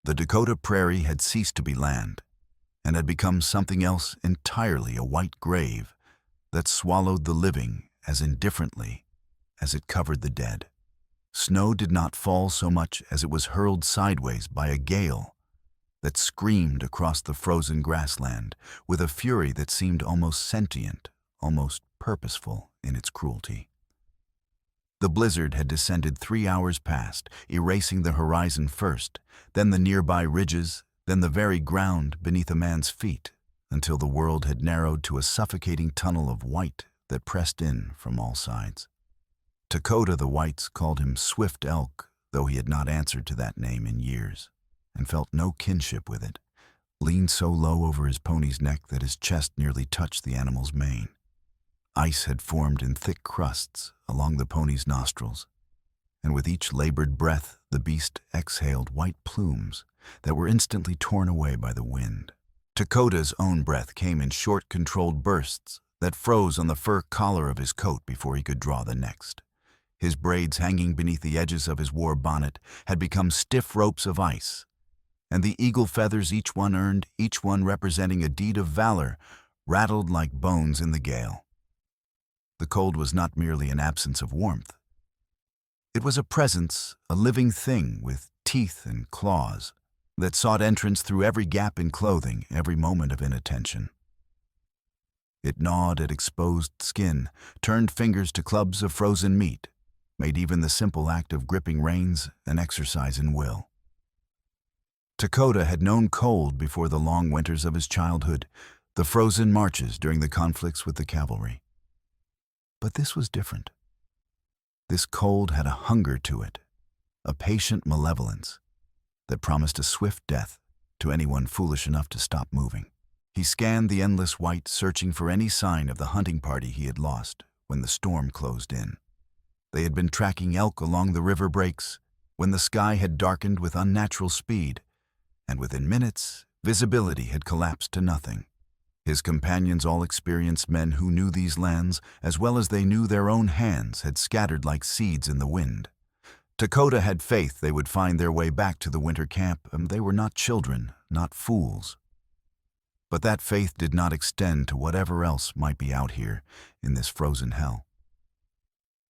The Dakota prairie had ceased to be land and had become something else entirely, a white grave that swallowed the living as indifferently as it covered the dead. Snow did not fall so much as it was hurled sideways by a gale that screamed across the frozen grassland with a fury that seemed almost sentient, almost purposeful in its cruelty. The blizzard had descended 3 hours past, erasing the horizon first, then the nearby ridges, then the very ground beneath a man's feet, until the world had narrowed to a suffocating tunnel of white that pressed in from all sides. Dakota the whites called him Swift Elk, though he had not answered to that name in years, and felt no kinship with it, leaned so low over his pony's neck that his chest nearly touched the animal's mane. Ice had formed in thick crusts along the pony's nostrils, and with each labored breath the beast exhaled white plumes that were instantly torn away by the wind. Dakota's own breath came in short, controlled bursts that froze on the fur collar of his coat before he could draw the next. His braids hanging beneath the edges of his war bonnet had become stiff ropes of ice, and the eagle feathers each one earned, each one representing a deed of valor, rattled like bones in the gale. The cold was not merely an absence of warmth. It was a presence, a living thing with teeth and claws that sought entrance through every gap in clothing, every moment of inattention. It gnawed at exposed skin, turned fingers to clubs of frozen meat, made even the simple act of gripping reins an exercise in will. Dakota had known cold before the long winters of his childhood, the frozen marches during the conflicts with the cavalry. But this was different. This cold had a hunger to it, a patient malevolence that promised a swift death to anyone foolish enough to stop moving. He scanned the endless white, searching for any sign of the hunting party he had lost when the storm closed in. They had been tracking elk along the river breaks when the sky had darkened with unnatural speed, and within minutes, visibility had collapsed to nothing. His companions, all experienced men who knew these lands as well as they knew their own hands, had scattered like seeds in the wind. Dakota had faith they would find their way back to the winter camp, and they were not children, not fools. But that faith did not extend to whatever else might be out here in this frozen hell.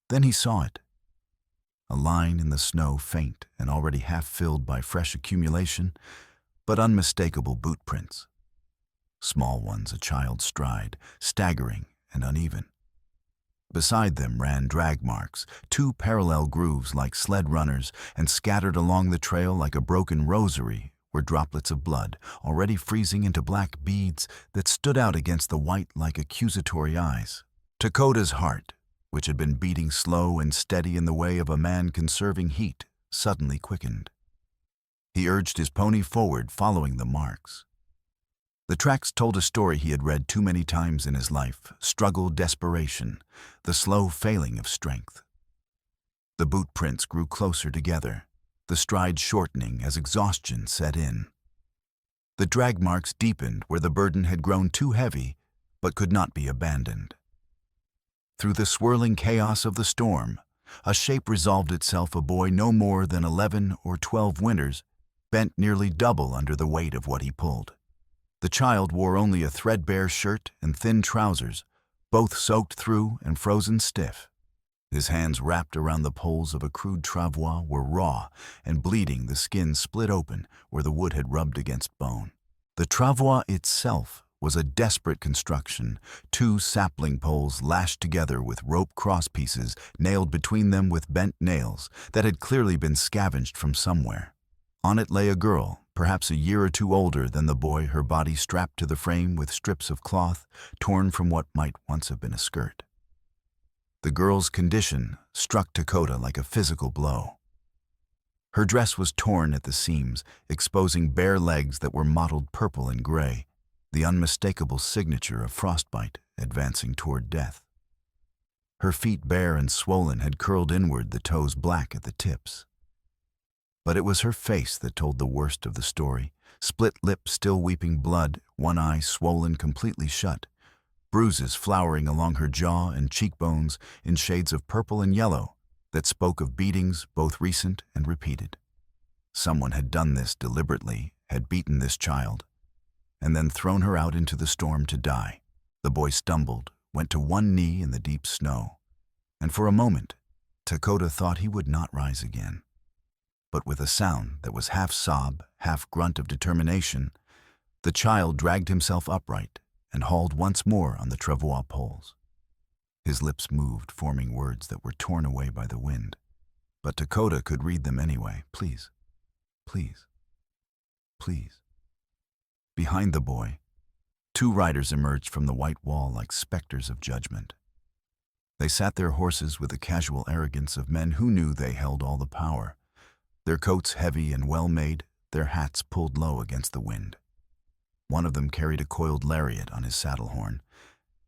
Then he saw it. A line in the snow, faint and already half filled by fresh accumulation, but unmistakable boot prints. Small ones a child's stride, staggering and uneven. Beside them ran drag marks, 2 parallel grooves like sled runners, and scattered along the trail like a broken rosary were droplets of blood, already freezing into black beads that stood out against the white like accusatory eyes. Dakota's heart, which had been beating slow and steady in the way of a man conserving heat, suddenly quickened. He urged his pony forward, following the marks. The tracks told a story he had read too many times in his life: struggle, desperation, the slow failing of strength. The boot prints grew closer together, the stride shortening as exhaustion set in. The drag marks deepened where the burden had grown too heavy but could not be abandoned. Through the swirling chaos of the storm, a shape resolved itself, a boy no more than 11 or 12 winters, bent nearly double under the weight of what he pulled. The child wore only a threadbare shirt and thin trousers, both soaked through and frozen stiff. His hands, wrapped around the poles of a crude travois, were raw and bleeding, the skin split open where the wood had rubbed against bone. The travois itself was a desperate construction, 2 sapling poles lashed together with rope crosspieces nailed between them with bent nails that had clearly been scavenged from somewhere. On it lay a girl, perhaps a year or 2 older than the boy, her body strapped to the frame with strips of cloth torn from what might once have been a skirt. The girl's condition struck Dakota like a physical blow. Her dress was torn at the seams, exposing bare legs that were mottled purple and gray, the unmistakable signature of frostbite advancing toward death. Her feet, bare and swollen, had curled inward, the toes black at the tips. But it was her face that told the worst of the story, split lip still weeping blood, one eye swollen completely shut, bruises flowering along her jaw and cheekbones in shades of purple and yellow that spoke of beatings both recent and repeated. Someone had done this deliberately, had beaten this child, and then thrown her out into the storm to die. The boy stumbled, went to one knee in the deep snow, and for a moment, Lakota thought he would not rise again. But with a sound that was half sob, half grunt of determination, the child dragged himself upright and hauled once more on the travois poles. His lips moved, forming words that were torn away by the wind. But Lakota could read them anyway. Please, please, please. Behind the boy, two riders emerged from the white wall like specters of judgment. They sat their horses with the casual arrogance of men who knew they held all the power, their coats heavy and well-made, their hats pulled low against the wind. One of them carried a coiled lariat on his saddle horn,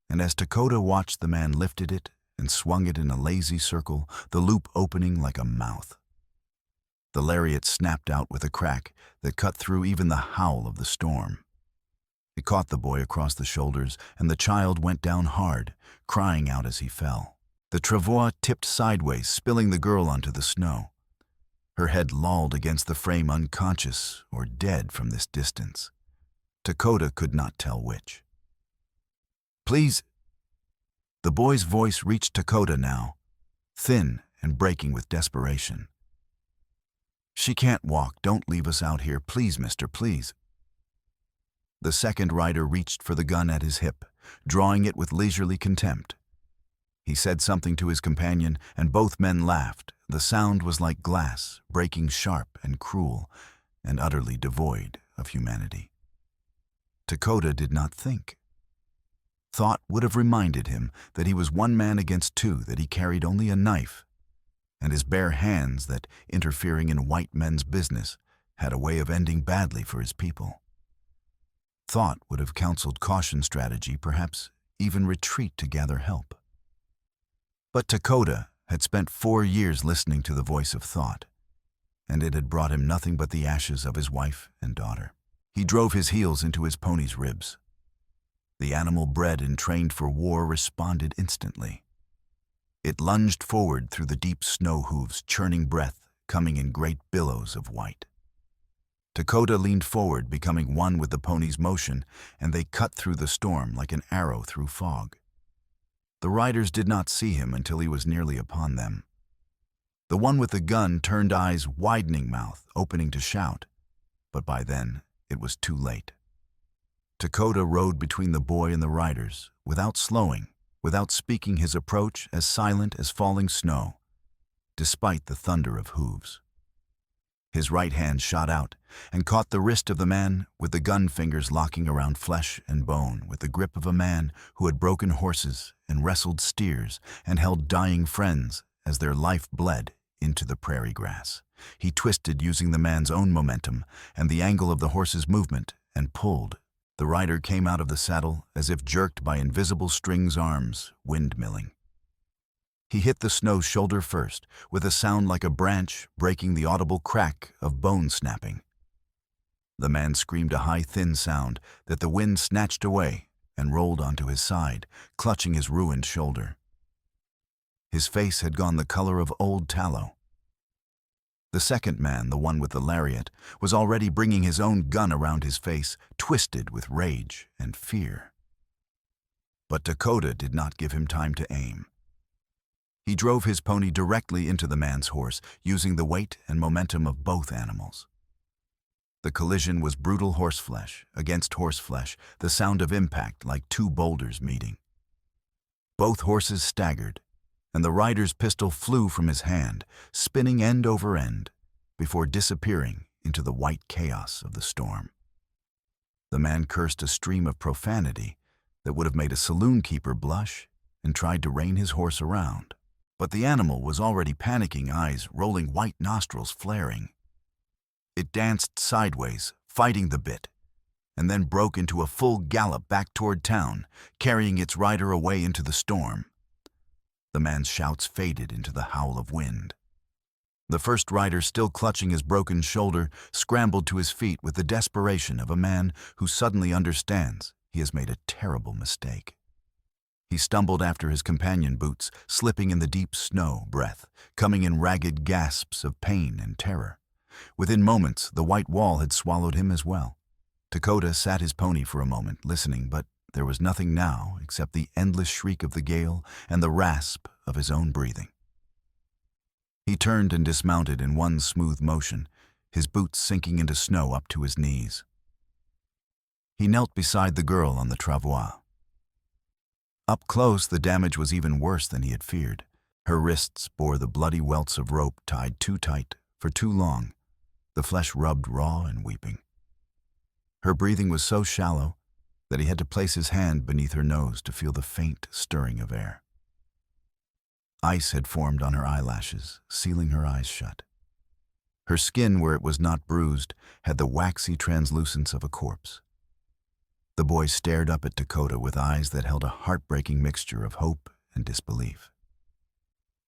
and as Lakota watched the man lifted it and swung it in a lazy circle, the loop opening like a mouth. The lariat snapped out with a crack that cut through even the howl of the storm. It caught the boy across the shoulders, and the child went down hard, crying out as he fell. The travois tipped sideways, spilling the girl onto the snow. Her head lolled against the frame, unconscious or dead from this distance. Lakota could not tell which. Please. The boy's voice reached Lakota now, thin and breaking with desperation. She can't walk. Don't leave us out here. Please, mister, please. The second rider reached for the gun at his hip, drawing it with leisurely contempt. He said something to his companion, and both men laughed. The sound was like glass, breaking sharp and cruel, and utterly devoid of humanity. Lakota did not think. Thought would have reminded him that he was one man against two, that he carried only a knife, and his bare hands that, interfering in white men's business, had a way of ending badly for his people. Thought would have counseled caution, strategy, perhaps even retreat to gather help. But Lakota had spent 4 years listening to the voice of thought, and it had brought him nothing but the ashes of his wife and daughter. He drove his heels into his pony's ribs. The animal bred and trained for war responded instantly. It lunged forward through the deep snow hooves, churning breath, coming in great billows of white. Lakota leaned forward, becoming one with the pony's motion, and they cut through the storm like an arrow through fog. The riders did not see him until he was nearly upon them. The one with the gun turned eyes, widening mouth, opening to shout, but by then it was too late. Lakota rode between the boy and the riders, without slowing, without speaking, his approach as silent as falling snow, despite the thunder of hooves. His right hand shot out and caught the wrist of the man, with the gun fingers locking around flesh and bone, with the grip of a man who had broken horses and wrestled steers and held dying friends as their life bled into the prairie grass. He twisted, using the man's own momentum and the angle of the horse's movement, and pulled. The rider came out of the saddle as if jerked by invisible strings arms, windmilling. He hit the snow shoulder first, with a sound like a branch breaking, the audible crack of bone snapping. The man screamed a high, thin sound that the wind snatched away and rolled onto his side, clutching his ruined shoulder. His face had gone the color of old tallow. The second man, the one with the lariat, was already bringing his own gun around his face, twisted with rage and fear. But Lakota did not give him time to aim. He drove his pony directly into the man's horse, using the weight and momentum of both animals. The collision was brutal horseflesh against horseflesh, the sound of impact like two boulders meeting. Both horses staggered, and the rider's pistol flew from his hand, spinning end over end, before disappearing into the white chaos of the storm. The man cursed a stream of profanity that would have made a saloon keeper blush, and tried to rein his horse around. But the animal was already panicking, eyes rolling, white nostrils flaring. It danced sideways, fighting the bit, and then broke into a full gallop back toward town, carrying its rider away into the storm. The man's shouts faded into the howl of wind. The first rider, still clutching his broken shoulder, scrambled to his feet with the desperation of a man who suddenly understands he has made a terrible mistake. He stumbled after his companion boots, slipping in the deep snow, breath coming in ragged gasps of pain and terror. Within moments, the white wall had swallowed him as well. Lakota sat his pony for a moment, listening, but there was nothing now except the endless shriek of the gale and the rasp of his own breathing. He turned and dismounted in one smooth motion, his boots sinking into snow up to his knees. He knelt beside the girl on the travois. Up close, the damage was even worse than he had feared. Her wrists bore the bloody welts of rope tied too tight for too long, the flesh rubbed raw and weeping. Her breathing was so shallow that he had to place his hand beneath her nose to feel the faint stirring of air. Ice had formed on her eyelashes, sealing her eyes shut. Her skin, where it was not bruised, had the waxy translucence of a corpse. The boy stared up at Lakota with eyes that held a heartbreaking mixture of hope and disbelief.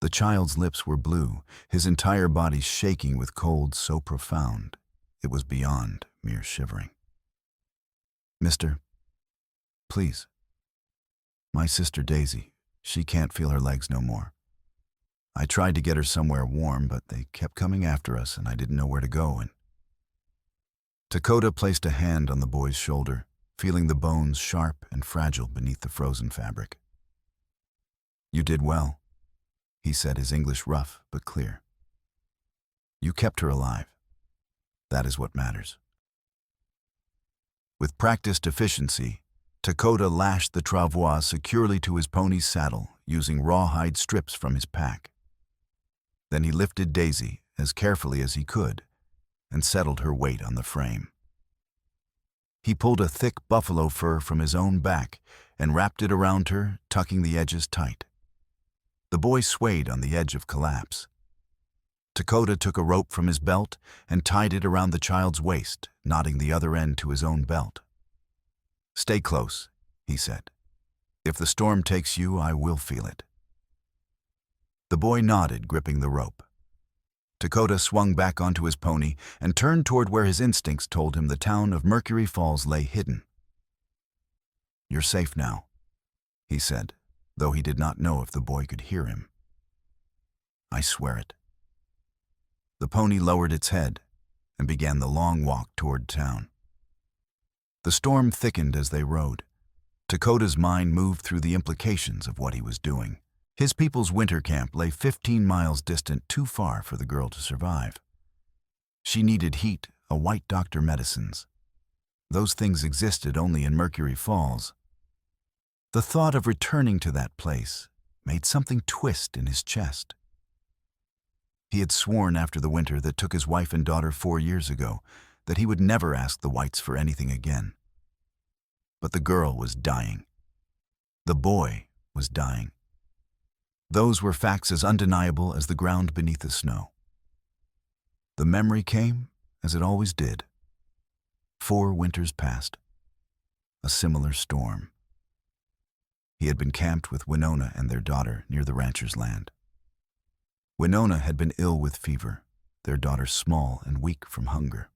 The child's lips were blue, his entire body shaking with cold so profound it was beyond mere shivering. "Mister, please. My sister Daisy, she can't feel her legs no more. I tried to get her somewhere warm, but they kept coming after us and I didn't know where to go." And Lakota placed a hand on the boy's shoulder, feeling the bones sharp and fragile beneath the frozen fabric. "You did well," he said, his English rough but clear. "You kept her alive. That is what matters." With practiced efficiency, Lakota lashed the travois securely to his pony's saddle using rawhide strips from his pack. Then he lifted Daisy as carefully as he could and settled her weight on the frame. He pulled a thick buffalo fur from his own back and wrapped it around her, tucking the edges tight. The boy swayed on the edge of collapse. Lakota took a rope from his belt and tied it around the child's waist, knotting the other end to his own belt. "Stay close," he said. "If the storm takes you, I will feel it." The boy nodded, gripping the rope. Lakota swung back onto his pony and turned toward where his instincts told him the town of Mercury Falls lay hidden. "You're safe now," he said, though he did not know if the boy could hear him. "I swear it." The pony lowered its head and began the long walk toward town. The storm thickened as they rode. Lakota's mind moved through the implications of what he was doing. His people's winter camp lay 15 miles distant, too far for the girl to survive. She needed heat, a white doctor medicines. Those things existed only in Mercury Falls. The thought of returning to that place made something twist in his chest. He had sworn after the winter that took his wife and daughter 4 years ago that he would never ask the whites for anything again. But the girl was dying. The boy was dying. Those were facts as undeniable as the ground beneath the snow. The memory came, as it always did. 4 winters passed. A similar storm. He had been camped with Winona and their daughter near the rancher's land. Winona had been ill with fever, their daughter small and weak from hunger.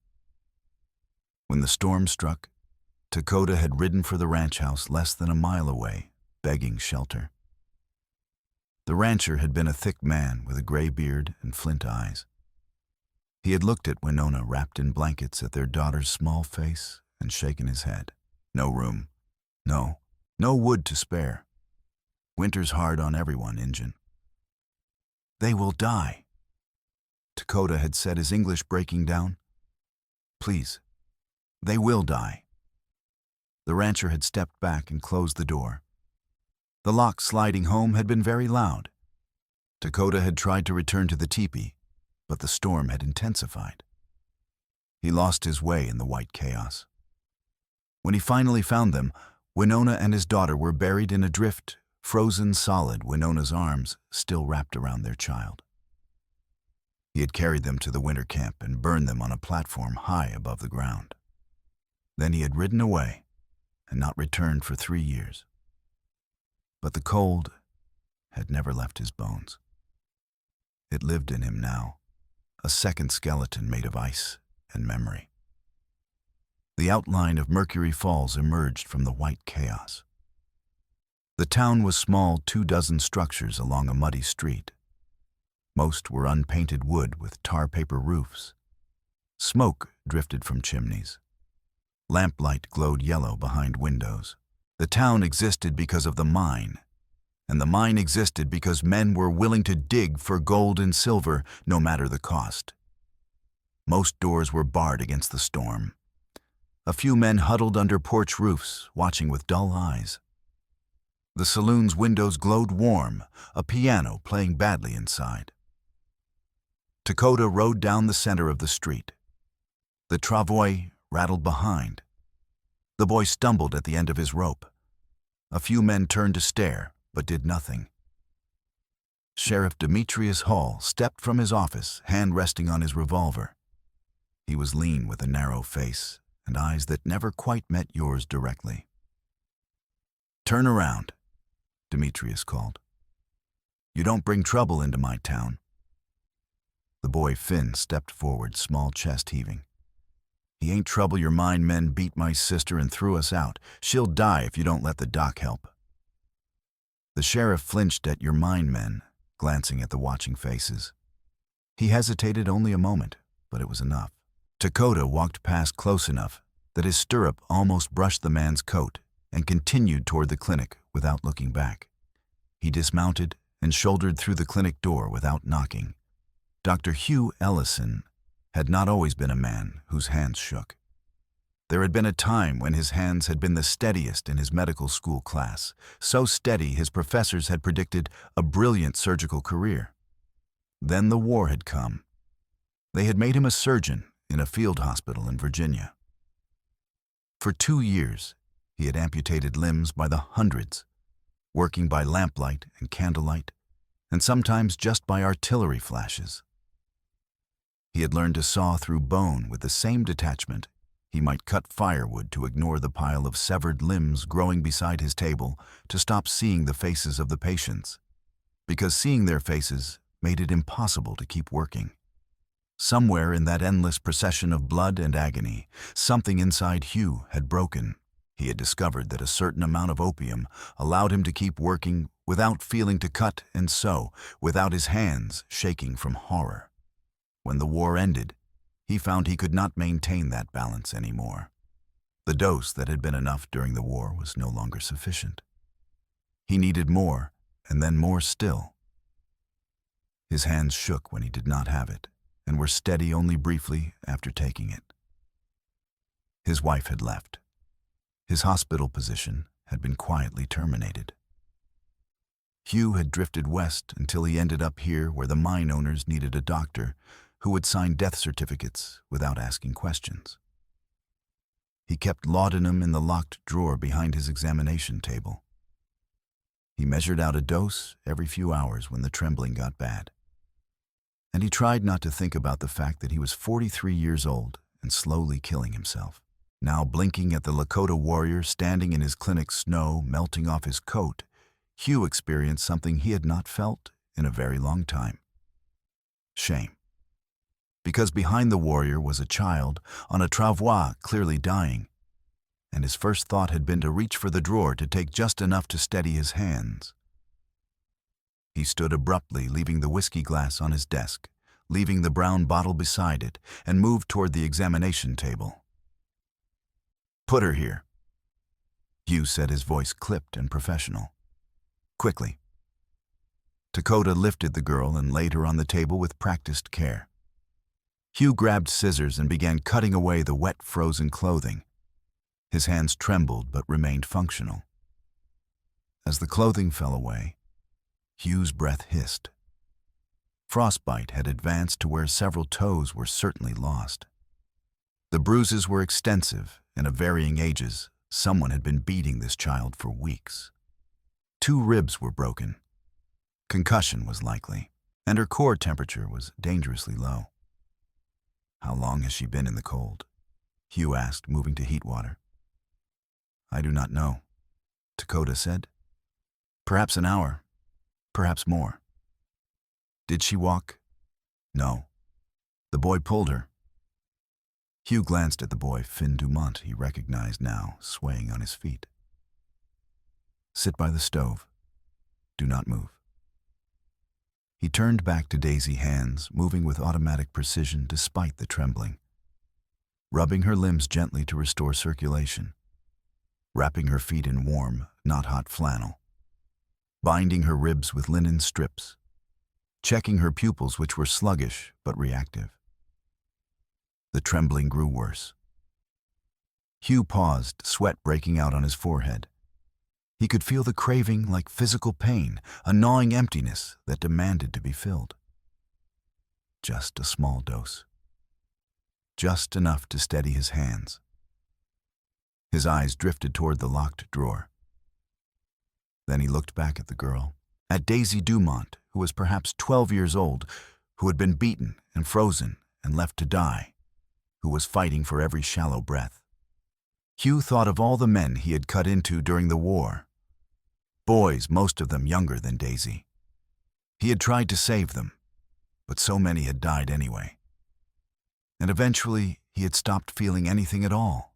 When the storm struck, Lakota had ridden for the ranch house less than a mile away, begging shelter. The rancher had been a thick man with a gray beard and flint eyes. He had looked at Winona wrapped in blankets at their daughter's small face and shaken his head. No room. No wood to spare. Winter's hard on everyone, Injun. "They will die," Lakota had said, his English breaking down. "Please, they will die." The rancher had stepped back and closed the door. The lock sliding home had been very loud. Lakota had tried to return to the teepee, but the storm had intensified. He lost his way in the white chaos. When he finally found them, Winona and his daughter were buried in a drift, frozen solid, Winona's arms still wrapped around their child. He had carried them to the winter camp and burned them on a platform high above the ground. Then he had ridden away and not returned for 3 years. But the cold had never left his bones. It lived in him now, a second skeleton made of ice and memory. The outline of Mercury Falls emerged from the white chaos. The town was small, 24 structures along a muddy street. Most were unpainted wood with tar paper roofs. Smoke drifted from chimneys. Lamplight glowed yellow behind windows. The town existed because of the mine, and the mine existed because men were willing to dig for gold and silver, no matter the cost. Most doors were barred against the storm. A few men huddled under porch roofs, watching with dull eyes. The saloon's windows glowed warm, a piano playing badly inside. Lakota rode down the center of the street. The travois rattled behind. The boy stumbled at the end of his rope. A few men turned to stare, but did nothing. Sheriff Demetrius Hall stepped from his office, hand resting on his revolver. He was lean with a narrow face and eyes that never quite met yours directly. "Turn around," Demetrius called. "You don't bring trouble into my town." The boy Finn stepped forward, small chest heaving. "He ain't trouble your mine men beat my sister and threw us out. She'll die if you don't let the doc help." The sheriff flinched at your mine men, glancing at the watching faces. He hesitated only a moment, but it was enough. Lakota walked past close enough that his stirrup almost brushed the man's coat and continued toward the clinic without looking back. He dismounted and shouldered through the clinic door without knocking. Dr. Hugh Ellison had not always been a man whose hands shook. There had been a time when his hands had been the steadiest in his medical school class, so steady his professors had predicted a brilliant surgical career. Then the war had come. They had made him a surgeon in a field hospital in Virginia. For 2 years, he had amputated limbs by the hundreds, working by lamplight and candlelight, and sometimes just by artillery flashes. He had learned to saw through bone with the same detachment he might cut firewood to ignore the pile of severed limbs growing beside his table to stop seeing the faces of the patients, because seeing their faces made it impossible to keep working. Somewhere in that endless procession of blood and agony, something inside Hugh had broken. He had discovered that a certain amount of opium allowed him to keep working without feeling to cut and sew, without his hands shaking from horror. When the war ended, he found he could not maintain that balance anymore. The dose that had been enough during the war was no longer sufficient. He needed more, and then more still. His hands shook when he did not have it, and were steady only briefly after taking it. His wife had left. His hospital position had been quietly terminated. Hugh had drifted west until he ended up here where the mine owners needed a doctor who would sign death certificates without asking questions. He kept laudanum in the locked drawer behind his examination table. He measured out a dose every few hours when the trembling got bad. And he tried not to think about the fact that he was 43 years old and slowly killing himself. Now blinking at the Lakota warrior standing in his clinic's snow melting off his coat, Hugh experienced something he had not felt in a very long time. Shame. Because behind the warrior was a child on a travois clearly dying, and his first thought had been to reach for the drawer to take just enough to steady his hands. He stood abruptly, leaving the whiskey glass on his desk, leaving the brown bottle beside it, and moved toward the examination table. "Put her here," Hugh said, his voice clipped and professional. "Quickly." Lakota lifted the girl and laid her on the table with practiced care. Hugh grabbed scissors and began cutting away the wet, frozen clothing. His hands trembled but remained functional. As the clothing fell away, Hugh's breath hissed. Frostbite had advanced to where several toes were certainly lost. The bruises were extensive and of varying ages. Someone had been beating this child for weeks. 2 ribs were broken. Concussion was likely, and her core temperature was dangerously low. "How long has she been in the cold?" Hugh asked, moving to heat water. "I do not know," Lakota said. "Perhaps an hour, perhaps more." "Did she walk?" "No. The boy pulled her." Hugh glanced at the boy, Finn Dumont, he recognized now, swaying on his feet. "Sit by the stove. Do not move." He turned back to daisy hands, moving with automatic precision despite the trembling. rubbing her limbs gently to restore circulation, wrapping her feet in warm, not hot flannel, binding her ribs with linen strips, checking her pupils, which were sluggish but reactive. The trembling grew worse. Hugh paused, sweat breaking out on his forehead. He could feel the craving like physical pain, a gnawing emptiness that demanded to be filled. Just a small dose. Just enough to steady his hands. His eyes drifted toward the locked drawer. Then he looked back at the girl, at Daisy Dumont, who was perhaps 12 years old, who had been beaten and frozen and left to die, who was fighting for every shallow breath. Hugh thought of all the men he had cut into during the war. Boys, most of them younger than Daisy. He had tried to save them, but so many had died anyway. And eventually, he had stopped feeling anything at all,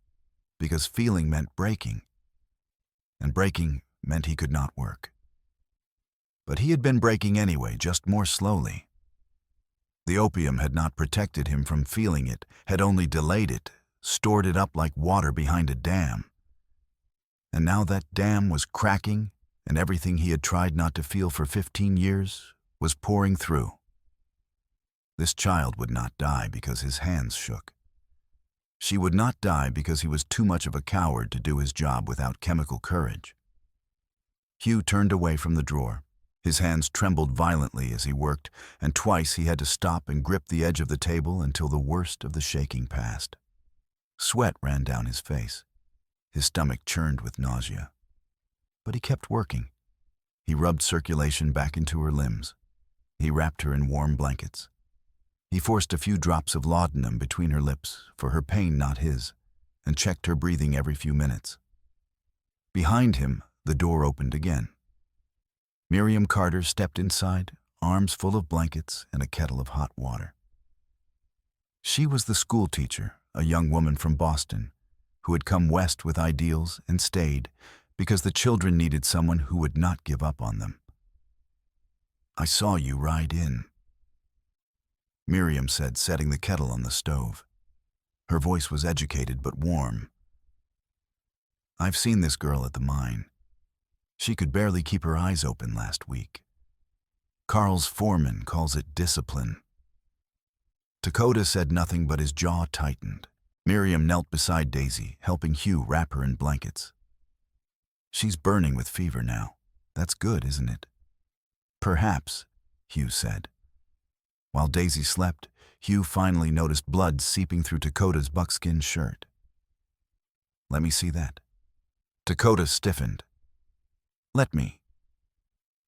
because feeling meant breaking, and breaking meant he could not work. But he had been breaking anyway, just more slowly. The opium had not protected him from feeling it, had only delayed it, stored it up like water behind a dam. And now that dam was cracking, and everything he had tried not to feel for 15 years was pouring through. This child would not die because his hands shook. She would not die because he was too much of a coward to do his job without chemical courage. Hugh turned away from the drawer. His hands trembled violently as he worked, and twice he had to stop and grip the edge of the table until the worst of the shaking passed. Sweat ran down his face. His stomach churned with nausea. But he kept working. He rubbed circulation back into her limbs. He wrapped her in warm blankets. He forced a few drops of laudanum between her lips, for her pain not his, and checked her breathing every few minutes. Behind him, the door opened again. Miriam Carter stepped inside, arms full of blankets and a kettle of hot water. She was the school teacher, a young woman from Boston, who had come west with ideals and stayed because the children needed someone who would not give up on them. "I saw you ride in," Miriam said, setting the kettle on the stove. Her voice was educated but warm. "I've seen this girl at the mine. She could barely keep her eyes open last week. Carl's foreman calls it discipline." Lakota said nothing, but his jaw tightened. Miriam knelt beside Daisy, helping Hugh wrap her in blankets. "She's burning with fever now. That's good, isn't it?" "Perhaps," Hugh said. While Daisy slept, Hugh finally noticed blood seeping through Dakota's buckskin shirt. "Let me see that." Dakota stiffened. "Let me,"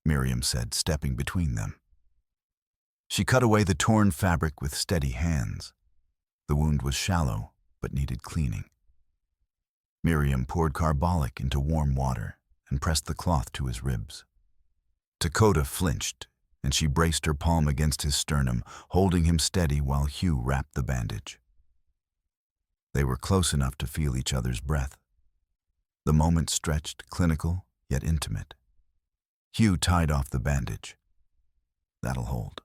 Miriam said, stepping between them. She cut away the torn fabric with steady hands. The wound was shallow, but needed cleaning. Miriam poured carbolic into warm water and pressed the cloth to his ribs. Dakota flinched, and she braced her palm against his sternum, holding him steady while Hugh wrapped the bandage. They were close enough to feel each other's breath. The moment stretched, clinical, yet intimate. Hugh tied off the bandage. "That'll hold."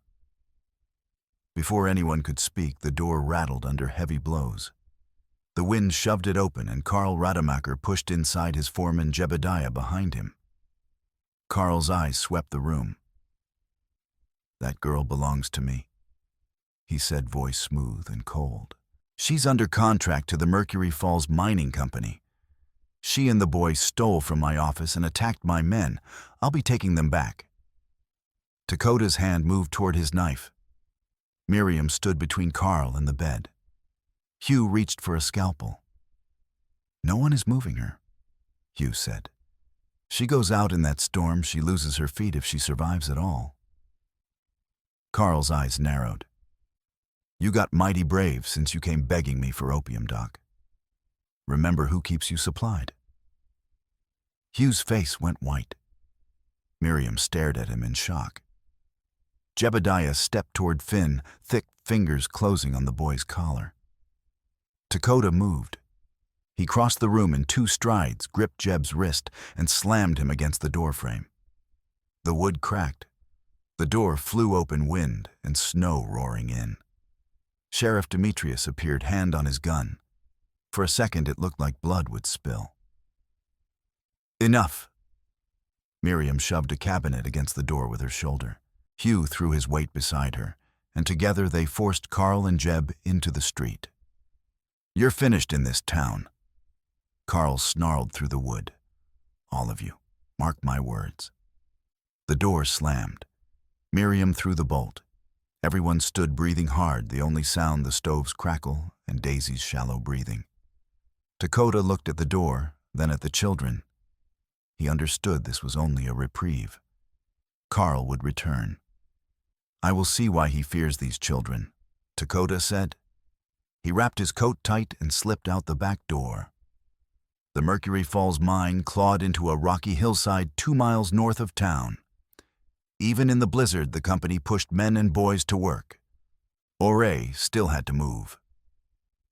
Before anyone could speak, the door rattled under heavy blows. The wind shoved it open, and Carl Rademacher pushed inside, his foreman Jebediah behind him. Carl's eyes swept the room. "That girl belongs to me," he said, voice smooth and cold. "She's under contract to the Mercury Falls Mining Company. She and the boys stole from my office and attacked my men. I'll be taking them back." Dakota's hand moved toward his knife. Miriam stood between Carl and the bed. Hugh reached for a scalpel. "No one is moving her," Hugh said. "She goes out in that storm, she loses her feet if she survives at all." Carl's eyes narrowed. "You got mighty brave since you came begging me for opium, Doc. Remember who keeps you supplied." Hugh's face went white. Miriam stared at him in shock. Jebediah stepped toward Finn, thick fingers closing on the boy's collar. Dakota moved. He crossed the room in 2 strides, gripped Jeb's wrist, and slammed him against the doorframe. The wood cracked. The door flew open, wind and snow roaring in. Sheriff Demetrius appeared, hand on his gun. For a second, it looked like blood would spill. Enough! Miriam shoved a cabinet against the door with her shoulder. Hugh threw his weight beside her, and together they forced Carl and Jeb into the street. You're finished in this town. Carl snarled through the wood. All of you, mark my words. The door slammed. Miriam threw the bolt. Everyone stood breathing hard, the only sound the stove's crackle and Daisy's shallow breathing. Dakota looked at the door, then at the children. He understood this was only a reprieve. Carl would return. I will see why he fears these children, Dakota said. He wrapped his coat tight and slipped out the back door. The Mercury Falls mine clawed into a rocky hillside 2 miles north of town. Even in the blizzard, the company pushed men and boys to work. Ouray still had to move.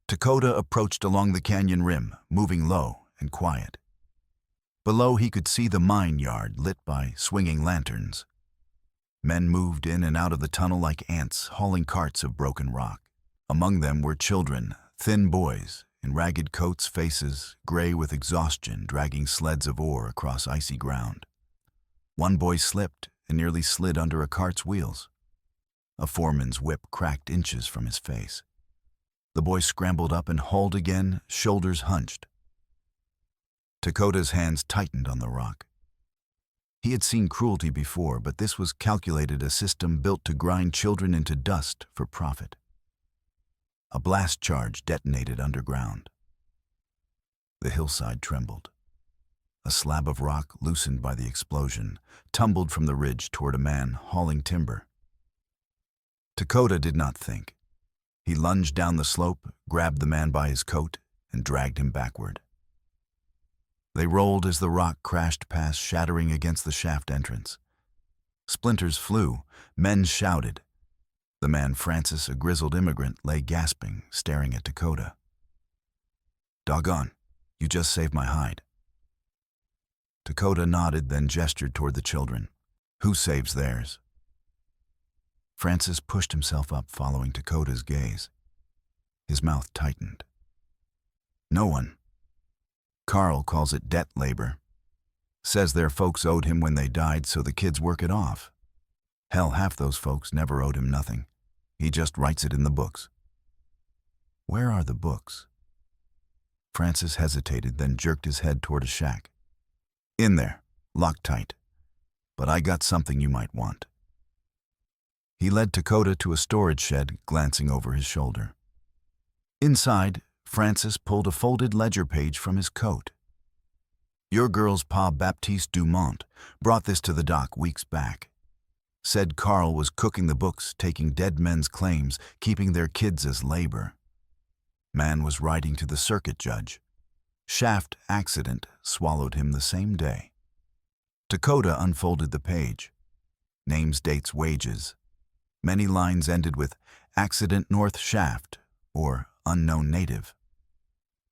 Dakota approached along the canyon rim, moving low and quiet. Below, he could see the mine yard lit by swinging lanterns. Men moved in and out of the tunnel like ants, hauling carts of broken rock. Among them were children, thin boys, in ragged coats, faces gray with exhaustion, dragging sleds of ore across icy ground. One boy slipped and nearly slid under a cart's wheels. A foreman's whip cracked inches from his face. The boy scrambled up and hauled again, shoulders hunched. Dakota's hands tightened on the rock. He had seen cruelty before, but this was calculated, a system built to grind children into dust for profit. A blast charge detonated underground. The hillside trembled. A slab of rock, loosened by the explosion, tumbled from the ridge toward a man hauling timber. Dakota did not think. He lunged down the slope, grabbed the man by his coat, and dragged him backward. They rolled as the rock crashed past, shattering against the shaft entrance. Splinters flew. Men shouted. The man, Francis, a grizzled immigrant, lay gasping, staring at Dakota. Doggone, you just saved my hide. Dakota nodded, then gestured toward the children. Who saves theirs? Francis pushed himself up, following Dakota's gaze. His mouth tightened. No one. Carl calls it debt labor. Says their folks owed him when they died, so the kids work it off. Hell, half those folks never owed him nothing. He just writes it in the books. Where are the books? Francis hesitated, then jerked his head toward a shack. In there, locked tight. But I got something you might want. He led Dakota to a storage shed, glancing over his shoulder. Inside, Francis pulled a folded ledger page from his coat. Your girl's pa, Baptiste Dumont, brought this to the dock weeks back. Said Carl was cooking the books, taking dead men's claims, keeping their kids as labor. Man was writing to the circuit judge. Shaft accident swallowed him the same day. Dakota unfolded the page. Names, dates, wages. Many lines ended with accident north shaft or unknown native.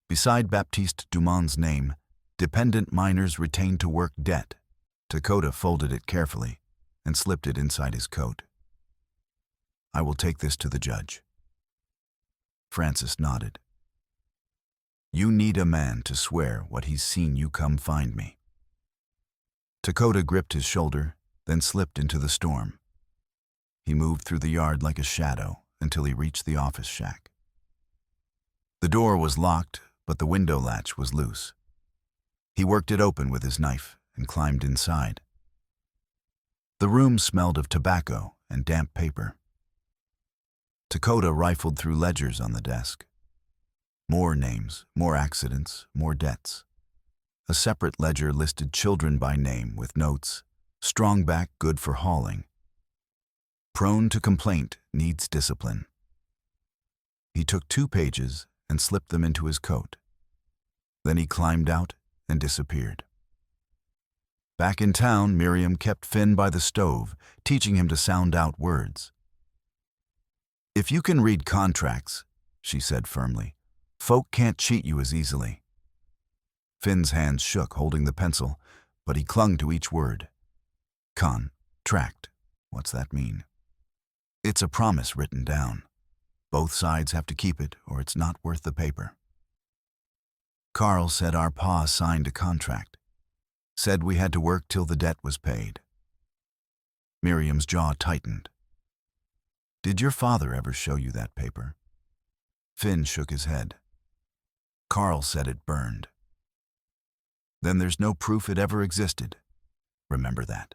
Beside Baptiste Dumont's name, dependent minors retained to work debt. Dakota folded it carefully and slipped it inside his coat. I will take this to the judge. Francis nodded. You need a man to swear what he's seen you come find me. Dakota gripped his shoulder, then slipped into the storm. He moved through the yard like a shadow until he reached the office shack. The door was locked, but the window latch was loose. He worked it open with his knife and climbed inside. The room smelled of tobacco and damp paper. Dakota rifled through ledgers on the desk. More names, more accidents, more debts. A separate ledger listed children by name with notes, strong back, good for hauling. Prone to complaint, needs discipline. He took 2 pages and slipped them into his coat. Then he climbed out and disappeared. Back in town, Miriam kept Finn by the stove, teaching him to sound out words. If you can read contracts, she said firmly, folk can't cheat you as easily. Finn's hands shook, holding the pencil, but he clung to each word. Contract. What's that mean? It's a promise written down. Both sides have to keep it, or it's not worth the paper. Carl said our pa signed a contract. Said we had to work till the debt was paid. Miriam's jaw tightened. Did your father ever show you that paper? Finn shook his head. Carl said it burned. Then there's no proof it ever existed. Remember that.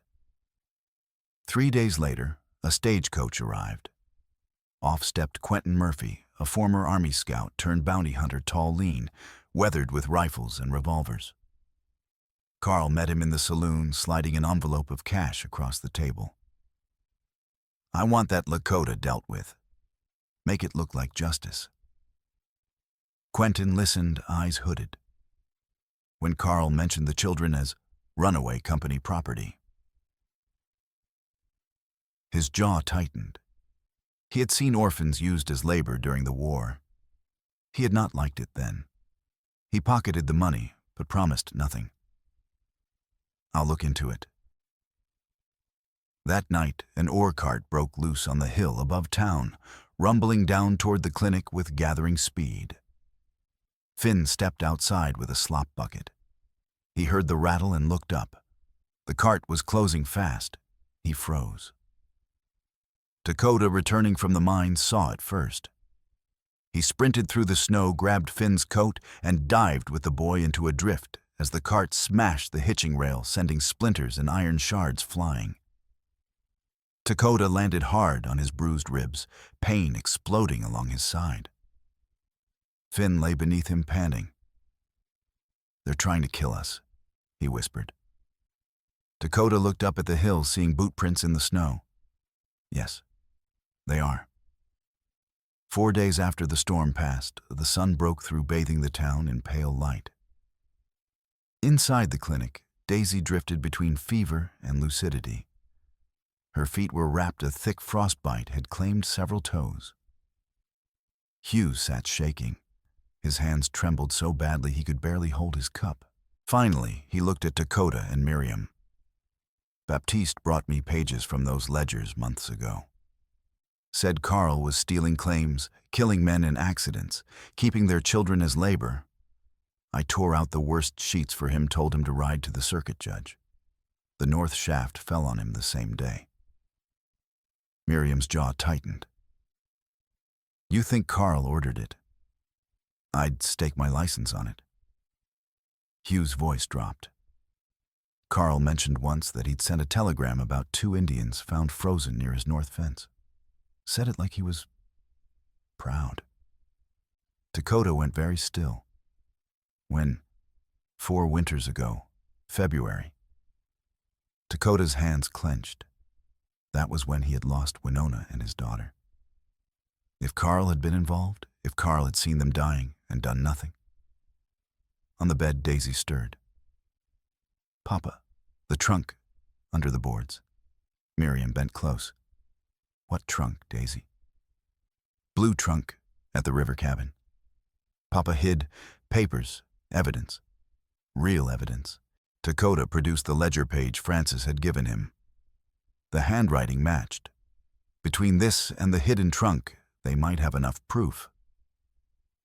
3 days later, a stagecoach arrived. Off stepped Quentin Murphy, a former Army scout turned bounty hunter, tall, lean, weathered with rifles and revolvers. Carl met him in the saloon, sliding an envelope of cash across the table. I want that Lakota dealt with. Make it look like justice. Quentin listened, eyes hooded. When Carl mentioned the children as runaway company property, his jaw tightened. He had seen orphans used as labor during the war. He had not liked it then. He pocketed the money, but promised nothing. I'll look into it. That night, an ore cart broke loose on the hill above town, rumbling down toward the clinic with gathering speed. Finn stepped outside with a slop bucket. He heard the rattle and looked up. The cart was closing fast. He froze. Dakota, returning from the mine, saw it first. He sprinted through the snow, grabbed Finn's coat, and dived with the boy into a drift as the cart smashed the hitching rail, sending splinters and iron shards flying. Dakota landed hard on his bruised ribs, pain exploding along his side. Finn lay beneath him, panting. They're trying to kill us, he whispered. Dakota looked up at the hill, seeing boot prints in the snow. Yes, they are. 4 days after the storm passed, the sun broke through, bathing the town in pale light. Inside the clinic, Daisy drifted between fever and lucidity. Her feet were wrapped, a thick frostbite had claimed several toes. Hugh sat shaking. His hands trembled so badly he could barely hold his cup. Finally, he looked at Dakota and Miriam. Baptiste brought me pages from those ledgers months ago. Said Carl was stealing claims, killing men in accidents, keeping their children as labor. I tore out the worst sheets for him, told him to ride to the circuit judge. The north shaft fell on him the same day. Miriam's jaw tightened. You think Carl ordered it? I'd stake my license on it. Hugh's voice dropped. Carl mentioned once that he'd sent a telegram about 2 Indians found frozen near his north fence. Said it like he was proud. Dakota went very still. When, 4 winters ago, February, Dakota's hands clenched. That was when he had lost Winona and his daughter. If Carl had been involved, if Carl had seen them dying and done nothing. On the bed, Daisy stirred. Papa, the trunk, under the boards. Miriam bent close. What trunk, Daisy? Blue trunk, at the river cabin. Papa hid papers, evidence, real evidence. Dakota produced the ledger page Francis had given him. The handwriting matched. Between this and the hidden trunk, they might have enough proof.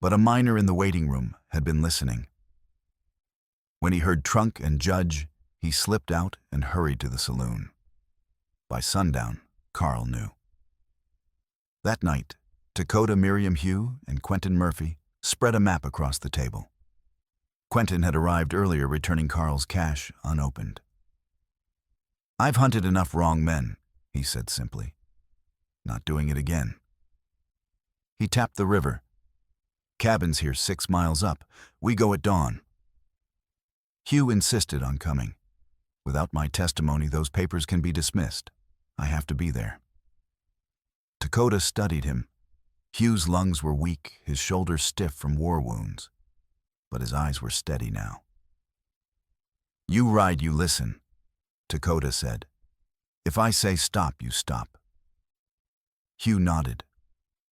But a miner in the waiting room had been listening. When he heard trunk and judge, he slipped out and hurried to the saloon. By sundown, Carl knew. That night, Dakota, Miriam, Hugh, and Quentin Murphy spread a map across the table. Quentin had arrived earlier, returning Carl's cash unopened. I've hunted enough wrong men, he said simply. Not doing it again. He tapped the river. Cabin's here 6 miles up. We go at dawn. Hugh insisted on coming. Without my testimony, those papers can be dismissed. I have to be there. Dakota studied him. Hugh's lungs were weak, his shoulders stiff from war wounds. But his eyes were steady now. You ride, you listen, Dakota said. If I say stop, you stop. Hugh nodded.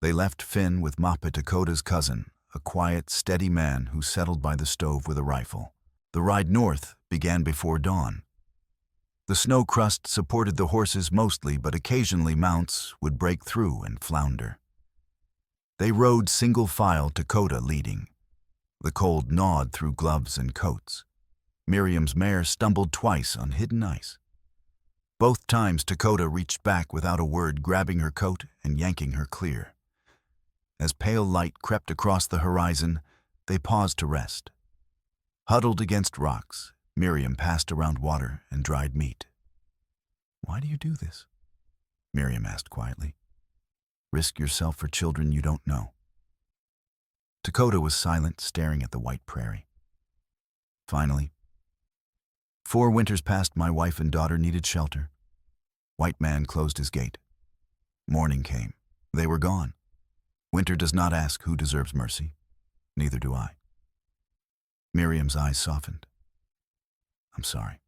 They left Finn with Mappa, Dakota's cousin, a quiet, steady man who settled by the stove with a rifle. The ride north began before dawn. The snow crust supported the horses mostly, but occasionally mounts would break through and flounder. They rode single file, Dakota leading. The cold gnawed through gloves and coats. Miriam's mare stumbled twice on hidden ice. Both times Dakota reached back without a word, grabbing her coat and yanking her clear. As pale light crept across the horizon, they paused to rest. Huddled against rocks, Miriam passed around water and dried meat. "Why do you do this?" Miriam asked quietly. "Risk yourself for children you don't know." Dakota was silent, staring at the white prairie. Finally, 4 winters passed. My wife and daughter needed shelter. White man closed his gate. Morning came. They were gone. Winter does not ask who deserves mercy. Neither do I. Miriam's eyes softened. "I'm sorry.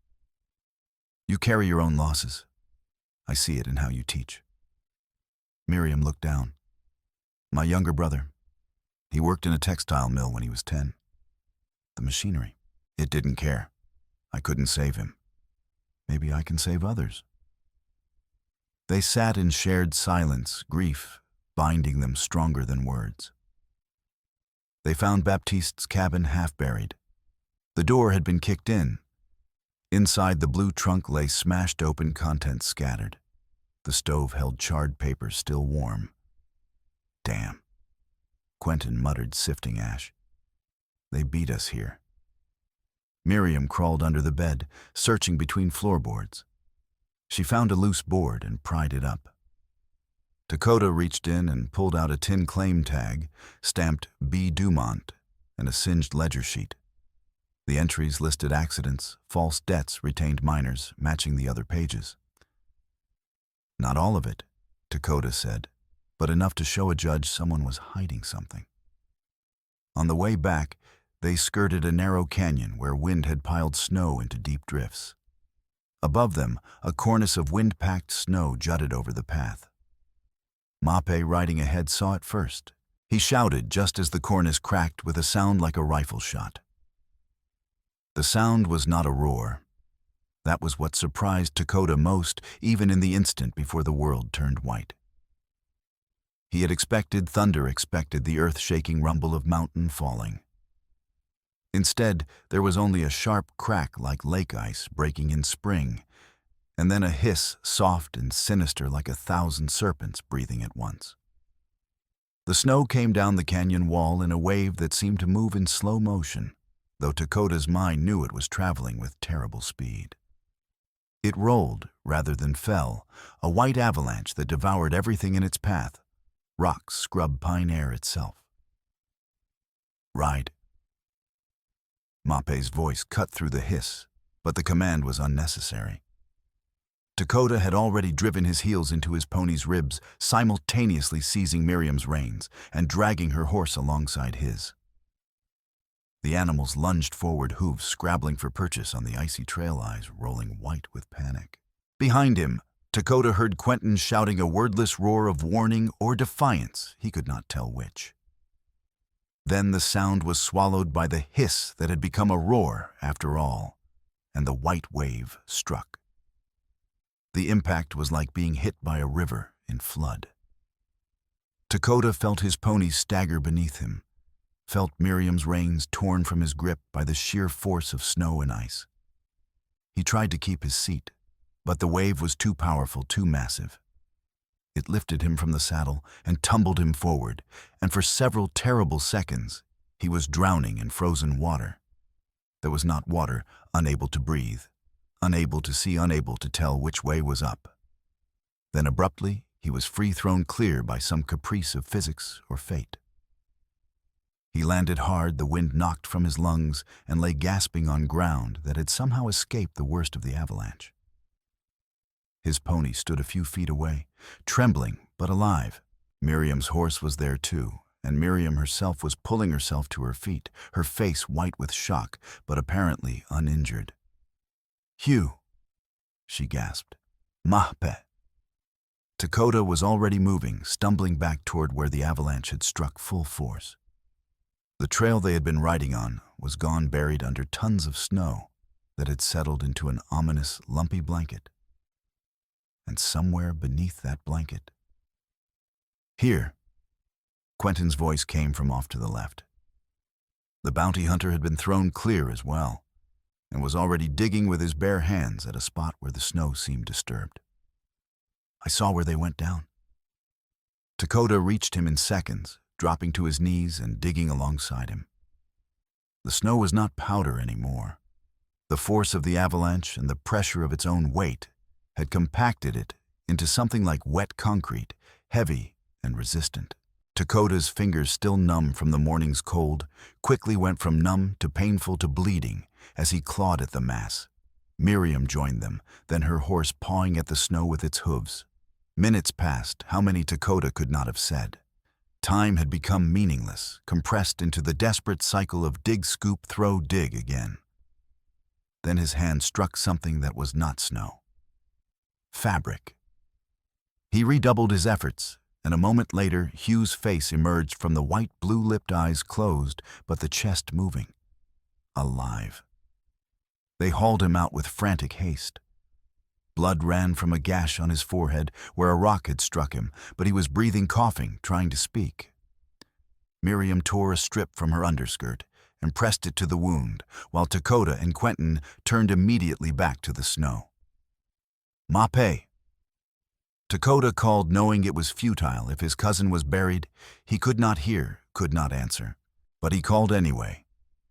You carry your own losses. I see it in how you teach." Miriam looked down. "My younger brother. He worked in a textile mill when he was 10. The machinery. It didn't care. I couldn't save him. Maybe I can save others." They sat in shared silence, grief binding them stronger than words. They found Baptiste's cabin half buried. The door had been kicked in. Inside, the blue trunk lay smashed open, contents scattered. The stove held charred paper still warm. "Damn," Quentin muttered, sifting ash. "They beat us here." Miriam crawled under the bed, searching between floorboards. She found a loose board and pried it up. Dakota reached in and pulled out a tin claim tag, stamped B. Dumont, and a singed ledger sheet. The entries listed accidents, false debts, retained minors, matching the other pages. "Not all of it," Dakota said, "but enough to show a judge someone was hiding something." On the way back, they skirted a narrow canyon where wind had piled snow into deep drifts. Above them, a cornice of wind-packed snow jutted over the path. Mape, riding ahead, saw it first. He shouted just as the cornice cracked with a sound like a rifle shot. The sound was not a roar. That was what surprised Dakota most, even in the instant before the world turned white. He had expected thunder, expected the earth-shaking rumble of mountain falling. Instead, there was only a sharp crack like lake ice breaking in spring, and then a hiss soft and sinister like 1,000 serpents breathing at once. The snow came down the canyon wall in a wave that seemed to move in slow motion, though Dakota's mind knew it was traveling with terrible speed. It rolled rather than fell, a white avalanche that devoured everything in its path, rocks, scrub, pine, air itself. "Ride." Mape's voice cut through the hiss, but the command was unnecessary. Dakota had already driven his heels into his pony's ribs, simultaneously seizing Miriam's reins and dragging her horse alongside his. The animals lunged forward, hooves scrabbling for purchase on the icy trail, eyes rolling white with panic. Behind him, Dakota heard Quentin shouting a wordless roar of warning or defiance, he could not tell which. Then the sound was swallowed by the hiss that had become a roar after all, and the white wave struck. The impact was like being hit by a river in flood. Dakota felt his pony stagger beneath him, felt Miriam's reins torn from his grip by the sheer force of snow and ice. He tried to keep his seat, but the wave was too powerful, too massive. It lifted him from the saddle and tumbled him forward, and for several terrible seconds, he was drowning in frozen water. There was not water, unable to breathe, unable to see, unable to tell which way was up. Then abruptly, he was thrown clear by some caprice of physics or fate. He landed hard, the wind knocked from his lungs, and lay gasping on ground that had somehow escaped the worst of the avalanche. His pony stood a few feet away, trembling but alive. Miriam's horse was there too, and Miriam herself was pulling herself to her feet, her face white with shock, but apparently uninjured. "Hugh," she gasped. "Mape." Dakota was already moving, stumbling back toward where the avalanche had struck full force. The trail they had been riding on was gone, buried under tons of snow that had settled into an ominous, lumpy blanket. And somewhere beneath that blanket. "Here," Quentin's voice came from off to the left. The bounty hunter had been thrown clear as well, and was already digging with his bare hands at a spot where the snow seemed disturbed. I saw where they went down. Lakota reached him in seconds, dropping to his knees and digging alongside him. The snow was not powder anymore. The force of the avalanche and the pressure of its own weight had compacted it into something like wet concrete, heavy and resistant. Lakota's fingers, still numb from the morning's cold, quickly went from numb to painful to bleeding as he clawed at the mass. Miriam joined them, then her horse pawing at the snow with its hooves. Minutes passed, how many Lakota could not have said. Time had become meaningless, compressed into the desperate cycle of dig, scoop, throw, dig again. Then his hand struck something that was not snow. Fabric. He redoubled his efforts, and a moment later Hugh's face emerged from the white, blue-lipped eyes closed, but the chest moving. Alive. They hauled him out with frantic haste. Blood ran from a gash on his forehead where a rock had struck him, but he was breathing, coughing, trying to speak. Miriam tore a strip from her underskirt and pressed it to the wound, while Lakota and Quentin turned immediately back to the snow. Mape. Lakota called, knowing it was futile. If his cousin was buried, he could not hear, could not answer. But he called anyway,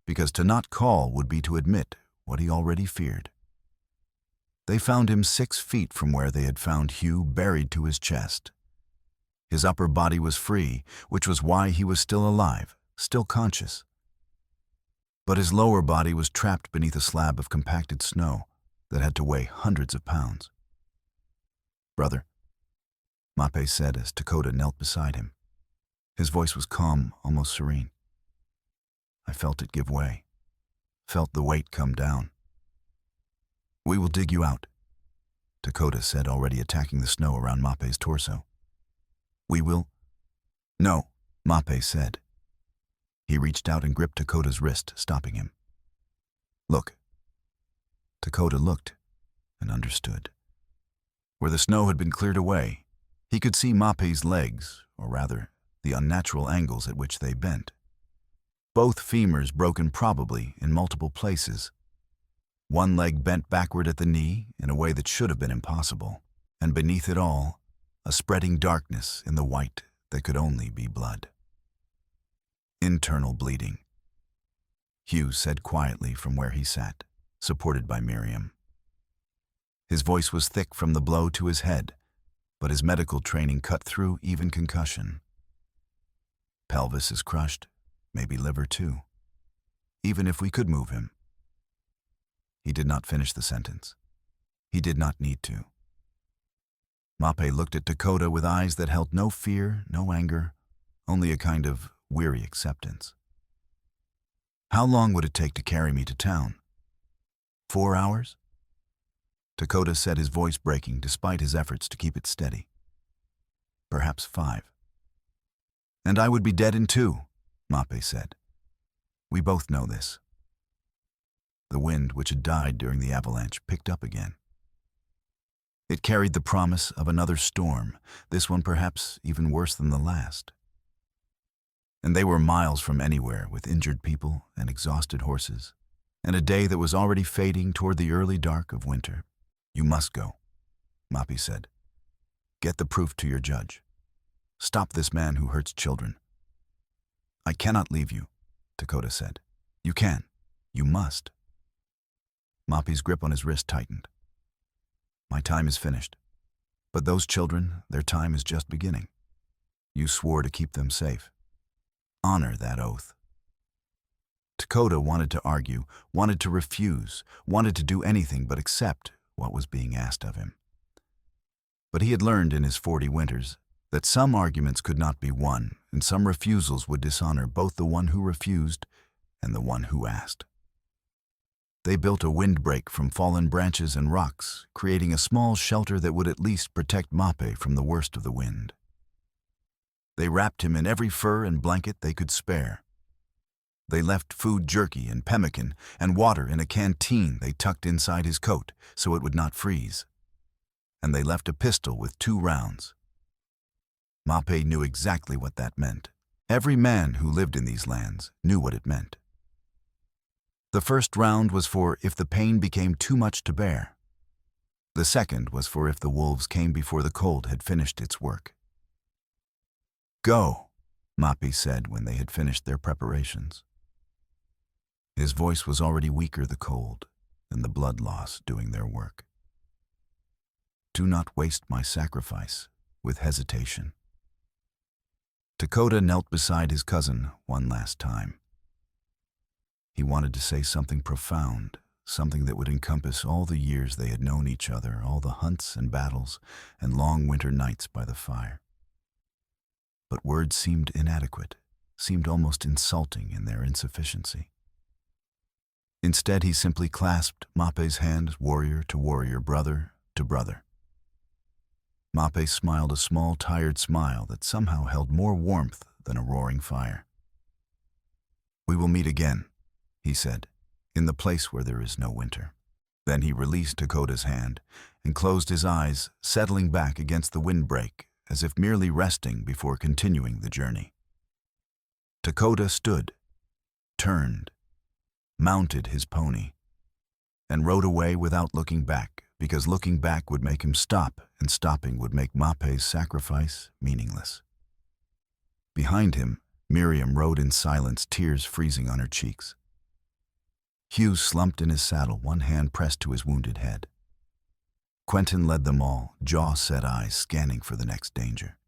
because to not call would be to admit what he already feared. They found him 6 feet from where they had found Hugh, buried to his chest. His upper body was free, which was why he was still alive, still conscious. But his lower body was trapped beneath a slab of compacted snow that had to weigh hundreds of pounds. "Brother," Mape said as Lakota knelt beside him. His voice was calm, almost serene. I felt it give way, felt the weight come down. "We will dig you out," Lakota said, already attacking the snow around Mape's torso. "We will?" "No," Mape said. He reached out and gripped Lakota's wrist, stopping him. "Look." Lakota looked and understood. Where the snow had been cleared away, he could see Mape's legs, or rather, the unnatural angles at which they bent. Both femurs broken, probably in multiple places. One leg bent backward at the knee in a way that should have been impossible, and beneath it all, a spreading darkness in the white that could only be blood. "Internal bleeding," Hugh said quietly from where he sat, supported by Miriam. His voice was thick from the blow to his head, but his medical training cut through even concussion. "Pelvis is crushed, maybe liver too. Even if we could move him." He did not finish the sentence. He did not need to. Mape looked at Lakota with eyes that held no fear, no anger, only a kind of weary acceptance. "How long would it take to carry me to town?" 4 hours? Lakota said, his voice breaking despite his efforts to keep it steady. "Perhaps 5. "And I would be dead in 2, Mape said. "We both know this." The wind, which had died during the avalanche, picked up again. It carried the promise of another storm, this one perhaps even worse than the last. And they were miles from anywhere, with injured people and exhausted horses, and a day that was already fading toward the early dark of winter. "You must go," Mape said. "Get the proof to your judge. Stop this man who hurts children." "I cannot leave you," Lakota said. "You can. You must." Mape's grip on his wrist tightened. "My time is finished. But those children, their time is just beginning. You swore to keep them safe. Honor that oath." Lakota wanted to argue, wanted to refuse, wanted to do anything but accept what was being asked of him. But he had learned in his 40 winters that some arguments could not be won, and some refusals would dishonor both the one who refused and the one who asked. They built a windbreak from fallen branches and rocks, creating a small shelter that would at least protect Mape from the worst of the wind. They wrapped him in every fur and blanket they could spare. They left food jerky and pemmican and water in a canteen they tucked inside his coat so it would not freeze. And they left a pistol with 2 rounds. Mape knew exactly what that meant. Every man who lived in these lands knew what it meant. The first round was for if the pain became too much to bear. The second was for if the wolves came before the cold had finished its work. "Go," Mapi said when they had finished their preparations. His voice was already weaker the cold than the blood loss doing their work. "Do not waste my sacrifice with hesitation." Lakota knelt beside his cousin one last time. He wanted to say something profound, something that would encompass all the years they had known each other, all the hunts and battles and long winter nights by the fire. But words seemed inadequate, seemed almost insulting in their insufficiency. Instead, he simply clasped Mape's hand, warrior to warrior, brother to brother. Mape smiled a small, tired smile that somehow held more warmth than a roaring fire. "We will meet again," he said, "in the place where there is no winter." Then he released Lakota's hand and closed his eyes, settling back against the windbreak, as if merely resting before continuing the journey. Lakota stood, turned, mounted his pony, and rode away without looking back, because looking back would make him stop, and stopping would make Mape's sacrifice meaningless. Behind him, Miriam rode in silence, tears freezing on her cheeks. Hugh slumped in his saddle, one hand pressed to his wounded head. Quentin led them all, jaw-set eyes scanning for the next danger.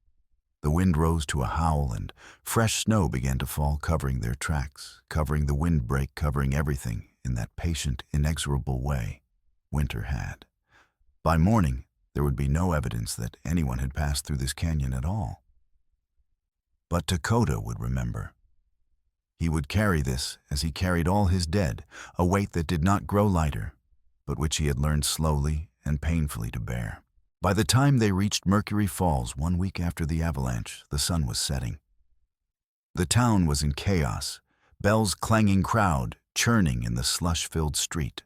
The wind rose to a howl, and fresh snow began to fall, covering their tracks, covering the windbreak, covering everything in that patient, inexorable way winter had. By morning, there would be no evidence that anyone had passed through this canyon at all. But Lakota would remember. He would carry this as he carried all his dead, a weight that did not grow lighter, but which he had learned slowly and painfully to bear. By the time they reached Mercury Falls 1 week after the avalanche, the sun was setting. The town was in chaos, bells clanging, crowd churning in the slush-filled street.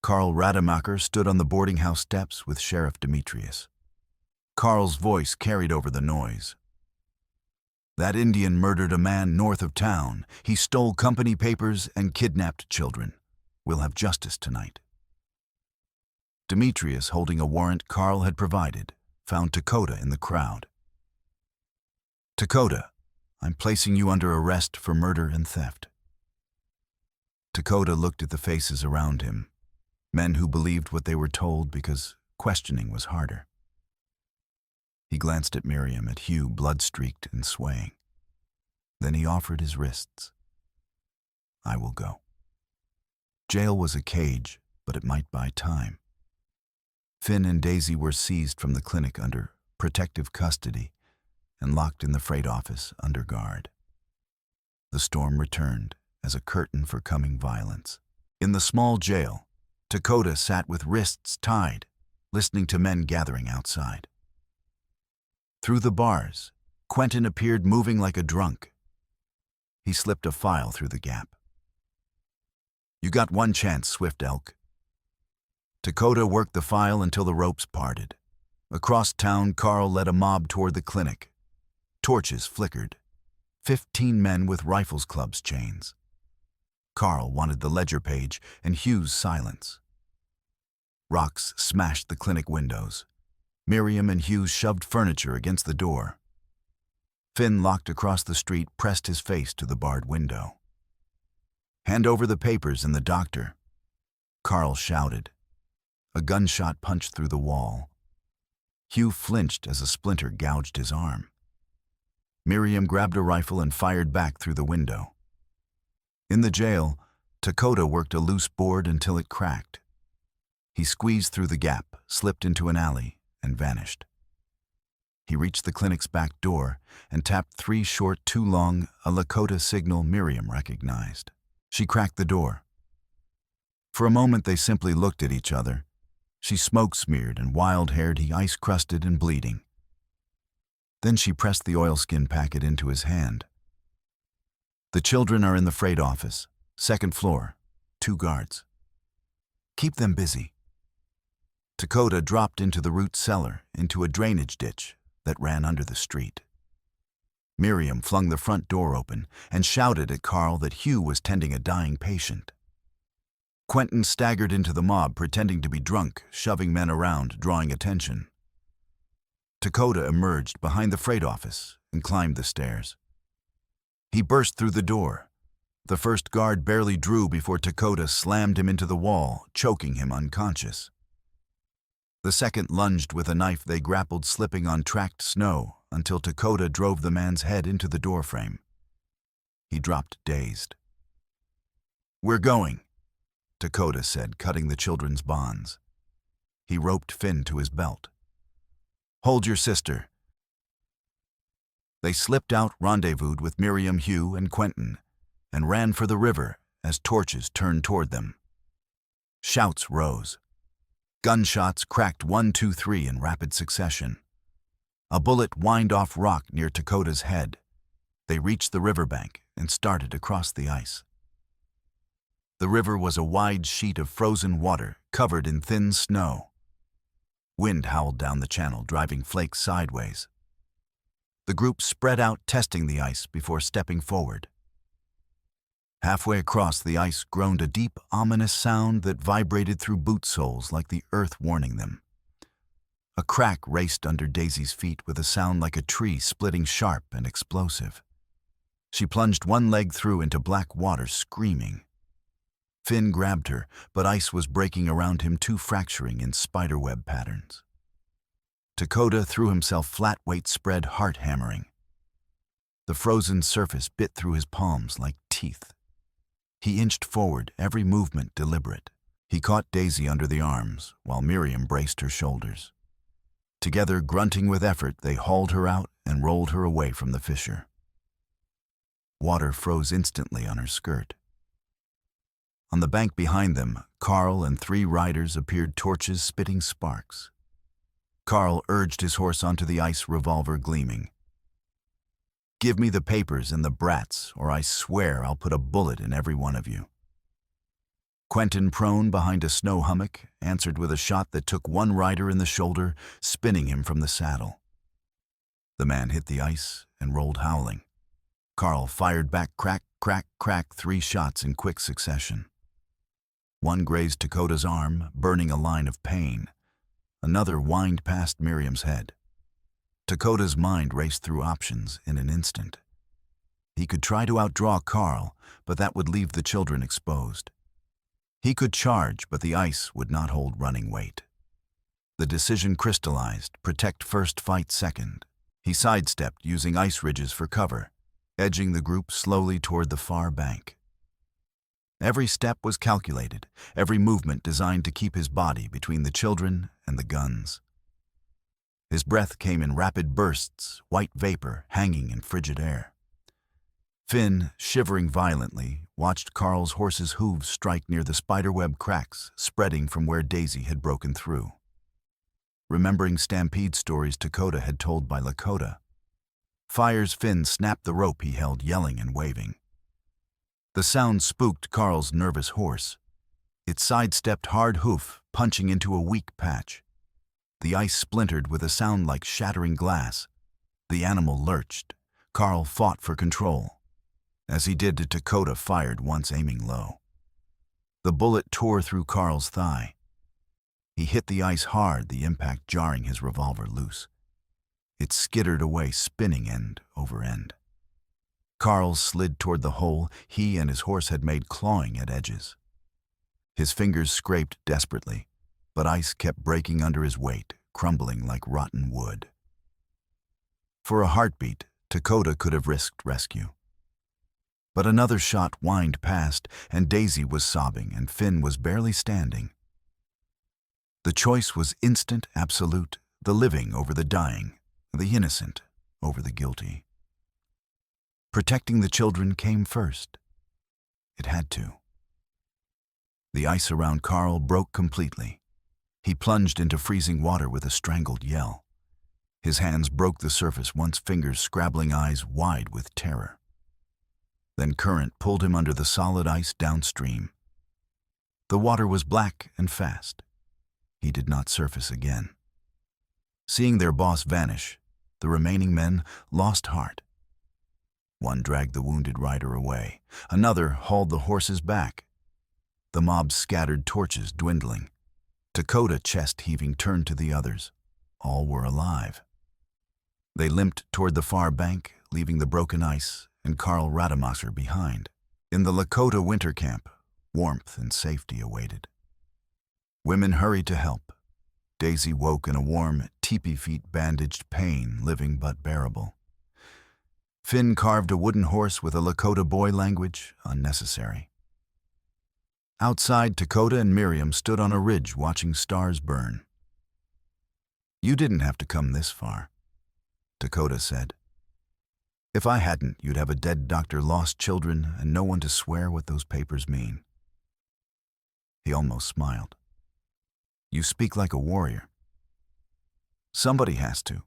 Carl Rademacher stood on the boarding house steps with Sheriff Demetrius. Carl's voice carried over the noise. "That Indian murdered a man north of town. He stole company papers and kidnapped children. We'll have justice tonight." Demetrius, holding a warrant Carl had provided, found Lakota in the crowd. "Lakota, I'm placing you under arrest for murder and theft." Lakota looked at the faces around him, men who believed what they were told because questioning was harder. He glanced at Miriam, at Hugh, blood-streaked and swaying. Then he offered his wrists. "I will go." Jail was a cage, but it might buy time. Finn and Daisy were seized from the clinic under protective custody and locked in the freight office under guard. The storm returned as a curtain for coming violence. In the small jail, Lakota sat with wrists tied, listening to men gathering outside. Through the bars, Quentin appeared moving like a drunk. He slipped a file through the gap. "You got one chance, Swift Elk." Lakota worked the file until the ropes parted. Across town, Carl led a mob toward the clinic. Torches flickered. 15 men with rifles clubs chains. Carl wanted the ledger page and Hugh's silence. Rocks smashed the clinic windows. Miriam and Hugh shoved furniture against the door. Finn, locked across the street, pressed his face to the barred window. "Hand over the papers and the doctor," Carl shouted. A gunshot punched through the wall. Hugh flinched as a splinter gouged his arm. Miriam grabbed a rifle and fired back through the window. In the jail, Lakota worked a loose board until it cracked. He squeezed through the gap, slipped into an alley, and vanished. He reached the clinic's back door and tapped 3 short, 2 long, a Lakota signal Miriam recognized. She cracked the door. For a moment they simply looked at each other. She smoke-smeared and wild-haired, he ice-crusted and bleeding. Then she pressed the oilskin packet into his hand. "The children are in the freight office, 2nd floor, 2 guards. Keep them busy." Lakota dropped into the root cellar, into a drainage ditch that ran under the street. Miriam flung the front door open and shouted at Carl that Hugh was tending a dying patient. Quentin staggered into the mob, pretending to be drunk, shoving men around, drawing attention. Lakota emerged behind the freight office and climbed the stairs. He burst through the door. The first guard barely drew before Lakota slammed him into the wall, choking him unconscious. The second lunged with a knife. They grappled, slipping on tracked snow, until Lakota drove the man's head into the doorframe. He dropped dazed. "We're going," Lakota said, cutting the children's bonds. He roped Finn to his belt. "Hold your sister." They slipped out, rendezvoused with Miriam, Hugh, and Quentin, and ran for the river as torches turned toward them. Shouts rose. Gunshots cracked 1, 2, 3 in rapid succession. A bullet whined off rock near Lakota's head. They reached the riverbank and started across the ice. The river was a wide sheet of frozen water covered in thin snow. Wind howled down the channel, driving flakes sideways. The group spread out, testing the ice before stepping forward. Halfway across, the ice groaned a deep, ominous sound that vibrated through boot soles like the earth warning them. A crack raced under Daisy's feet with a sound like a tree splitting, sharp and explosive. She plunged one leg through into black water, screaming. Finn grabbed her, but ice was breaking around him too, fracturing in spiderweb patterns. Lakota threw himself flat, weight spread, heart hammering. The frozen surface bit through his palms like teeth. He inched forward, every movement deliberate. He caught Daisy under the arms, while Miriam braced her shoulders. Together, grunting with effort, they hauled her out and rolled her away from the fissure. Water froze instantly on her skirt. On the bank behind them, Carl and 3 riders appeared, torches spitting sparks. Carl urged his horse onto the ice, revolver gleaming. "Give me the papers and the brats, or I swear I'll put a bullet in every one of you." Quentin, prone behind a snow hummock, answered with a shot that took one rider in the shoulder, spinning him from the saddle. The man hit the ice and rolled howling. Carl fired back, crack, crack, crack, 3 shots in quick succession. One grazed Lakota's arm, burning a line of pain. Another whined past Miriam's head. Lakota's mind raced through options in an instant. He could try to outdraw Carl, but that would leave the children exposed. He could charge, but the ice would not hold running weight. The decision crystallized: protect first, fight second. He sidestepped, using ice ridges for cover, edging the group slowly toward the far bank. Every step was calculated, every movement designed to keep his body between the children and the guns. His breath came in rapid bursts, white vapor hanging in frigid air. Finn, shivering violently, watched Carl's horse's hooves strike near the spiderweb cracks spreading from where Daisy had broken through. Remembering stampede stories Lakota had told by Lakota, Fire's Finn snapped the rope he held, yelling and waving. The sound spooked Carl's nervous horse. It sidestepped hard hoof, punching into a weak patch. The ice splintered with a sound like shattering glass. The animal lurched. Carl fought for control. As he did, Lakota fired once, aiming low. The bullet tore through Carl's thigh. He hit the ice hard, the impact jarring his revolver loose. It skittered away, spinning end over end. Carl slid toward the hole he and his horse had made, clawing at edges. His fingers scraped desperately, but ice kept breaking under his weight, crumbling like rotten wood. For a heartbeat, Lakota could have risked rescue. But another shot whined past, and Daisy was sobbing, and Finn was barely standing. The choice was instant, absolute: the living over the dying, the innocent over the guilty. Protecting the children came first. It had to. The ice around Carl broke completely. He plunged into freezing water with a strangled yell. His hands broke the surface once, fingers scrabbling, eyes wide with terror. Then current pulled him under the solid ice downstream. The water was black and fast. He did not surface again. Seeing their boss vanish, the remaining men lost heart. One dragged the wounded rider away. Another hauled the horses back. The mob scattered, torches dwindling. Dakota, chest heaving, turned to the others. All were alive. They limped toward the far bank, leaving the broken ice and Karl Rademacher behind. In the Lakota winter camp, warmth and safety awaited. Women hurried to help. Daisy woke in a warm, teepee-feet bandaged pain, living but bearable. Finn carved a wooden horse with a Lakota boy language, unnecessary. Outside, Dakota and Miriam stood on a ridge watching stars burn. "You didn't have to come this far," Dakota said. "If I hadn't, you'd have a dead doctor, lost children, and no one to swear what those papers mean." He almost smiled. "You speak like a warrior." "Somebody has to.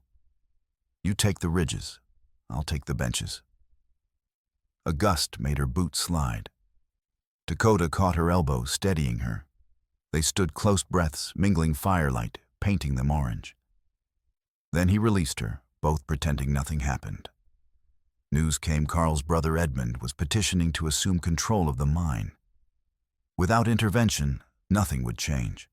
You take the ridges, I'll take the benches." A gust made her boots slide. Dakota caught her elbow, steadying her. They stood close breaths, mingling firelight, painting them orange. Then he released her, both pretending nothing happened. News came Karl's brother Edmund was petitioning to assume control of the mine. Without intervention, nothing would change.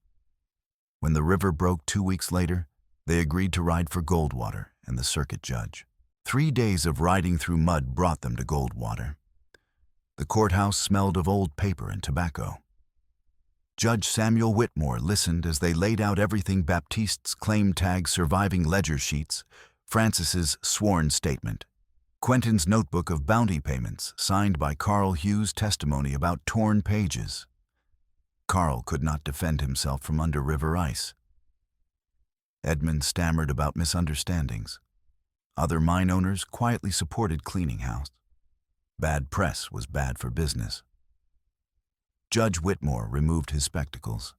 When the river broke 2 weeks later, they agreed to ride for Goldwater and the circuit judge. 3 days of riding through mud brought them to Goldwater. The courthouse smelled of old paper and tobacco. Judge Samuel Whitmore listened as they laid out everything: Baptiste's claim tag, surviving ledger sheets, Francis's sworn statement, Quentin's notebook of bounty payments, signed by Karl Hughes' testimony about torn pages. Karl could not defend himself from under river ice. Edmund stammered about misunderstandings. Other mine owners quietly supported cleaning house. Bad press was bad for business. Judge Whitmore removed his spectacles.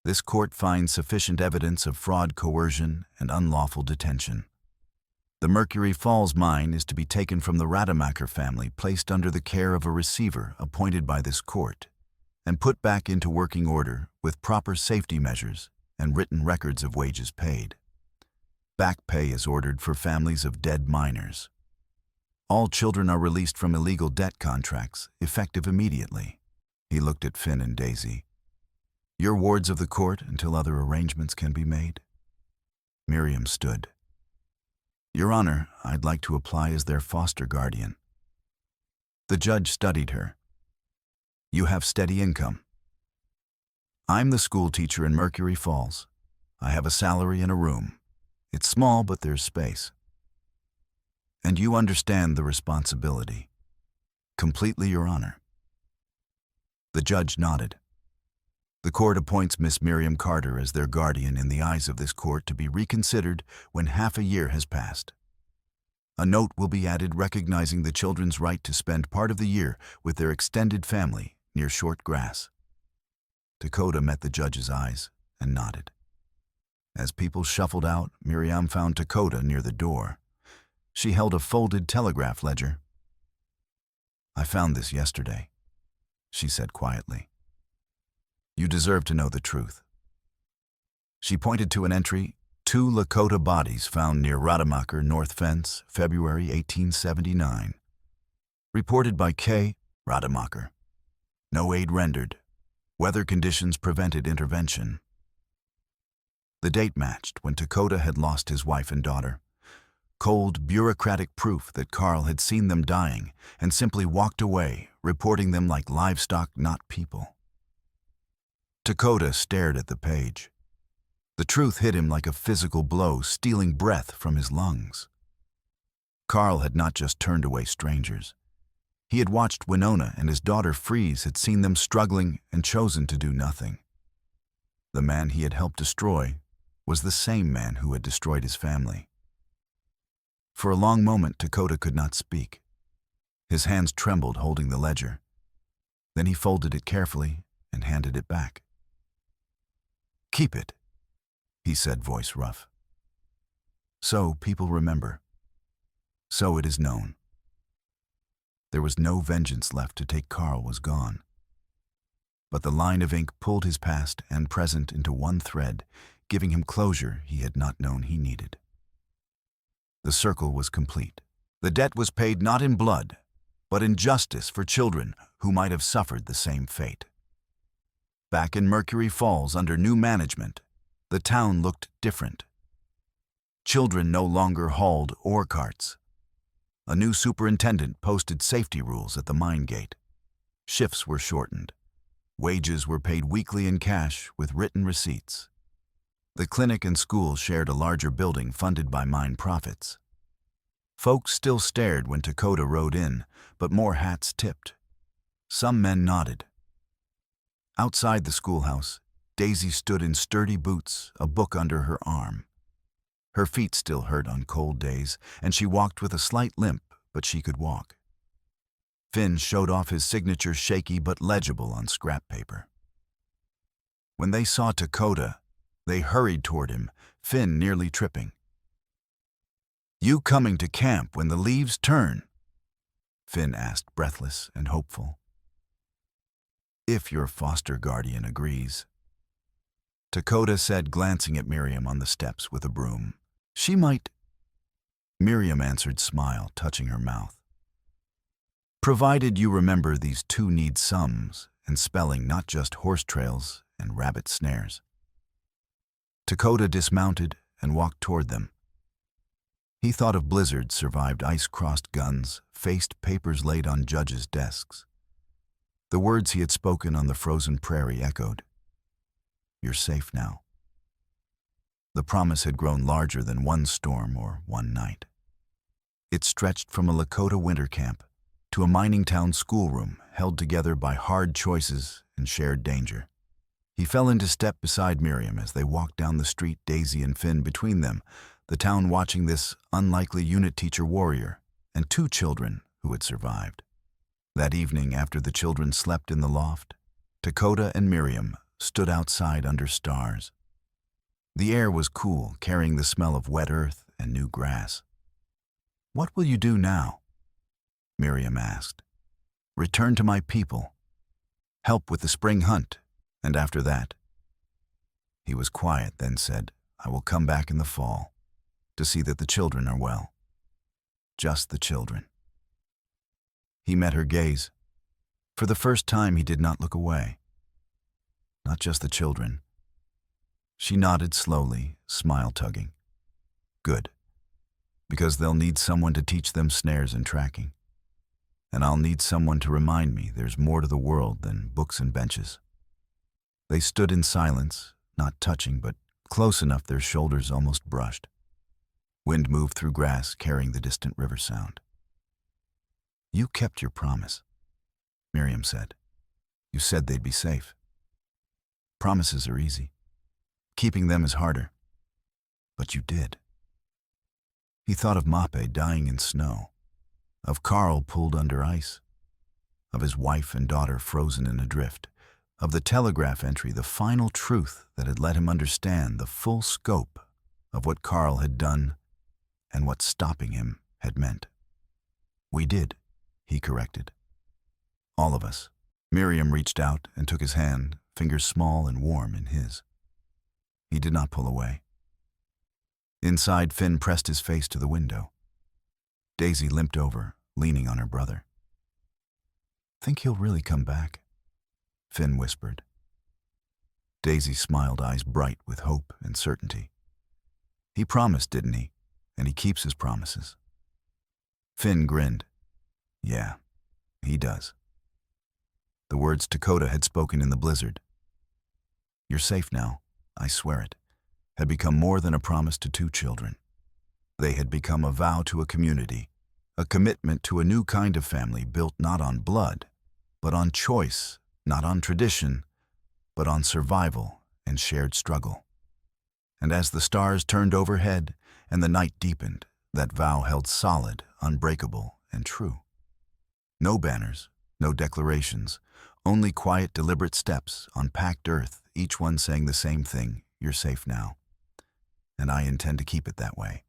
"This court finds sufficient evidence of fraud, coercion, and unlawful detention. The Mercury Falls mine is to be taken from the Rademacher family, placed under the care of a receiver appointed by this court, and put back into working order with proper safety measures and written records of wages paid. Back pay is ordered for families of dead miners. All children are released from illegal debt contracts, effective immediately." He looked at Finn and Daisy. "You're wards of the court until other arrangements can be made." Miriam stood. "Your Honor, I'd like to apply as their foster guardian." The judge studied her. "You have steady income." "I'm the school teacher in Mercury Falls. I have a salary and a room. It's small, but there's space." "And you understand the responsibility?" "Completely, Your Honor." The judge nodded. "The court appoints Miss Miriam Carter as their guardian in the eyes of this court, to be reconsidered when half a year has passed. A note will be added recognizing the children's right to spend part of the year with their extended family near short grass." Dakota met the judge's eyes and nodded. As people shuffled out, Miriam found Dakota near the door. She held a folded telegraph ledger. "I found this yesterday," she said quietly. "You deserve to know the truth." She pointed to an entry: 2 Lakota bodies found near Rademacher North Fence, February 1879. Reported by K. Rademacher. No aid rendered. Weather conditions prevented intervention. The date matched when Dakota had lost his wife and daughter. Cold, bureaucratic proof that Karl had seen them dying and simply walked away, reporting them like livestock, not people. Dakota stared at the page. The truth hit him like a physical blow, stealing breath from his lungs. Karl had not just turned away strangers. He had watched Winona and his daughter freeze, had seen them struggling, and chosen to do nothing. The man he had helped destroy was the same man who had destroyed his family. For a long moment, Dakota could not speak. His hands trembled holding the ledger. Then he folded it carefully and handed it back. "Keep it," he said, voice rough. "So people remember. So it is known." There was no vengeance left to take. Karl was gone. But the line of ink pulled his past and present into one thread, giving him closure he had not known he needed. The circle was complete. The debt was paid not in blood, but in justice for children who might have suffered the same fate. Back in Mercury Falls under new management, the town looked different. Children no longer hauled ore carts. A new superintendent posted safety rules at the mine gate. Shifts were shortened. Wages were paid weekly in cash with written receipts. The clinic and school shared a larger building funded by mine profits. Folks still stared when Lakota rode in, but more hats tipped. Some men nodded. Outside the schoolhouse, Daisy stood in sturdy boots, a book under her arm. Her feet still hurt on cold days, and she walked with a slight limp, but she could walk. Finn showed off his signature, shaky but legible on scrap paper. When they saw Lakota, they hurried toward him, Finn nearly tripping. "You coming to camp when the leaves turn?" Finn asked, breathless and hopeful. "If your foster guardian agrees," Lakota said, glancing at Miriam on the steps with a broom. "She might—" Miriam answered, smile touching her mouth. "Provided you remember these two need sums and spelling, not just horse trails and rabbit snares." Lakota dismounted and walked toward them. He thought of blizzards, survived ice-crossed guns, faced papers laid on judges' desks. The words he had spoken on the frozen prairie echoed. "You're safe now." The promise had grown larger than one storm or one night. It stretched from a Lakota winter camp to a mining town schoolroom held together by hard choices and shared danger. He fell into step beside Miriam as they walked down the street, Daisy and Finn between them, the town watching this unlikely unit teacher warrior and two children who had survived. That evening, after the children slept in the loft, Lakota and Miriam stood outside under stars. The air was cool, carrying the smell of wet earth and new grass. "What will you do now?" Miriam asked. "Return to my people, help with the spring hunt, and after that—" He was quiet, then said, "I will come back in the fall to see that the children are well. Just the children." He met her gaze. For the first time, he did not look away. "Not just the children." She nodded slowly, smile tugging. "Good, because they'll need someone to teach them snares and tracking. And I'll need someone to remind me there's more to the world than books and benches." They stood in silence, not touching, but close enough their shoulders almost brushed. Wind moved through grass, carrying the distant river sound. "You kept your promise," Miriam said. "You said they'd be safe. Promises are easy. Keeping them is harder. But you did." He thought of Mape dying in snow, of Carl pulled under ice, of his wife and daughter frozen in a drift, of the telegraph entry, the final truth that had let him understand the full scope of what Carl had done and what stopping him had meant. "We did," he corrected. "All of us." Miriam reached out and took his hand, fingers small and warm in his. He did not pull away. Inside, Finn pressed his face to the window. Daisy limped over, leaning on her brother. "Think he'll really come back?" Finn whispered. Daisy smiled, eyes bright with hope and certainty. "He promised, didn't he? And he keeps his promises." Finn grinned. "Yeah, he does." The words Lakota had spoken in the blizzard, "You're safe now, I swear it," had become more than a promise to two children. They had become a vow to a community, a commitment to a new kind of family built not on blood, but on choice, not on tradition, but on survival and shared struggle. And as the stars turned overhead and the night deepened, that vow held solid, unbreakable, and true. No banners, no declarations, only quiet, deliberate steps on packed earth, each one saying the same thing: "You're safe now. And I intend to keep it that way."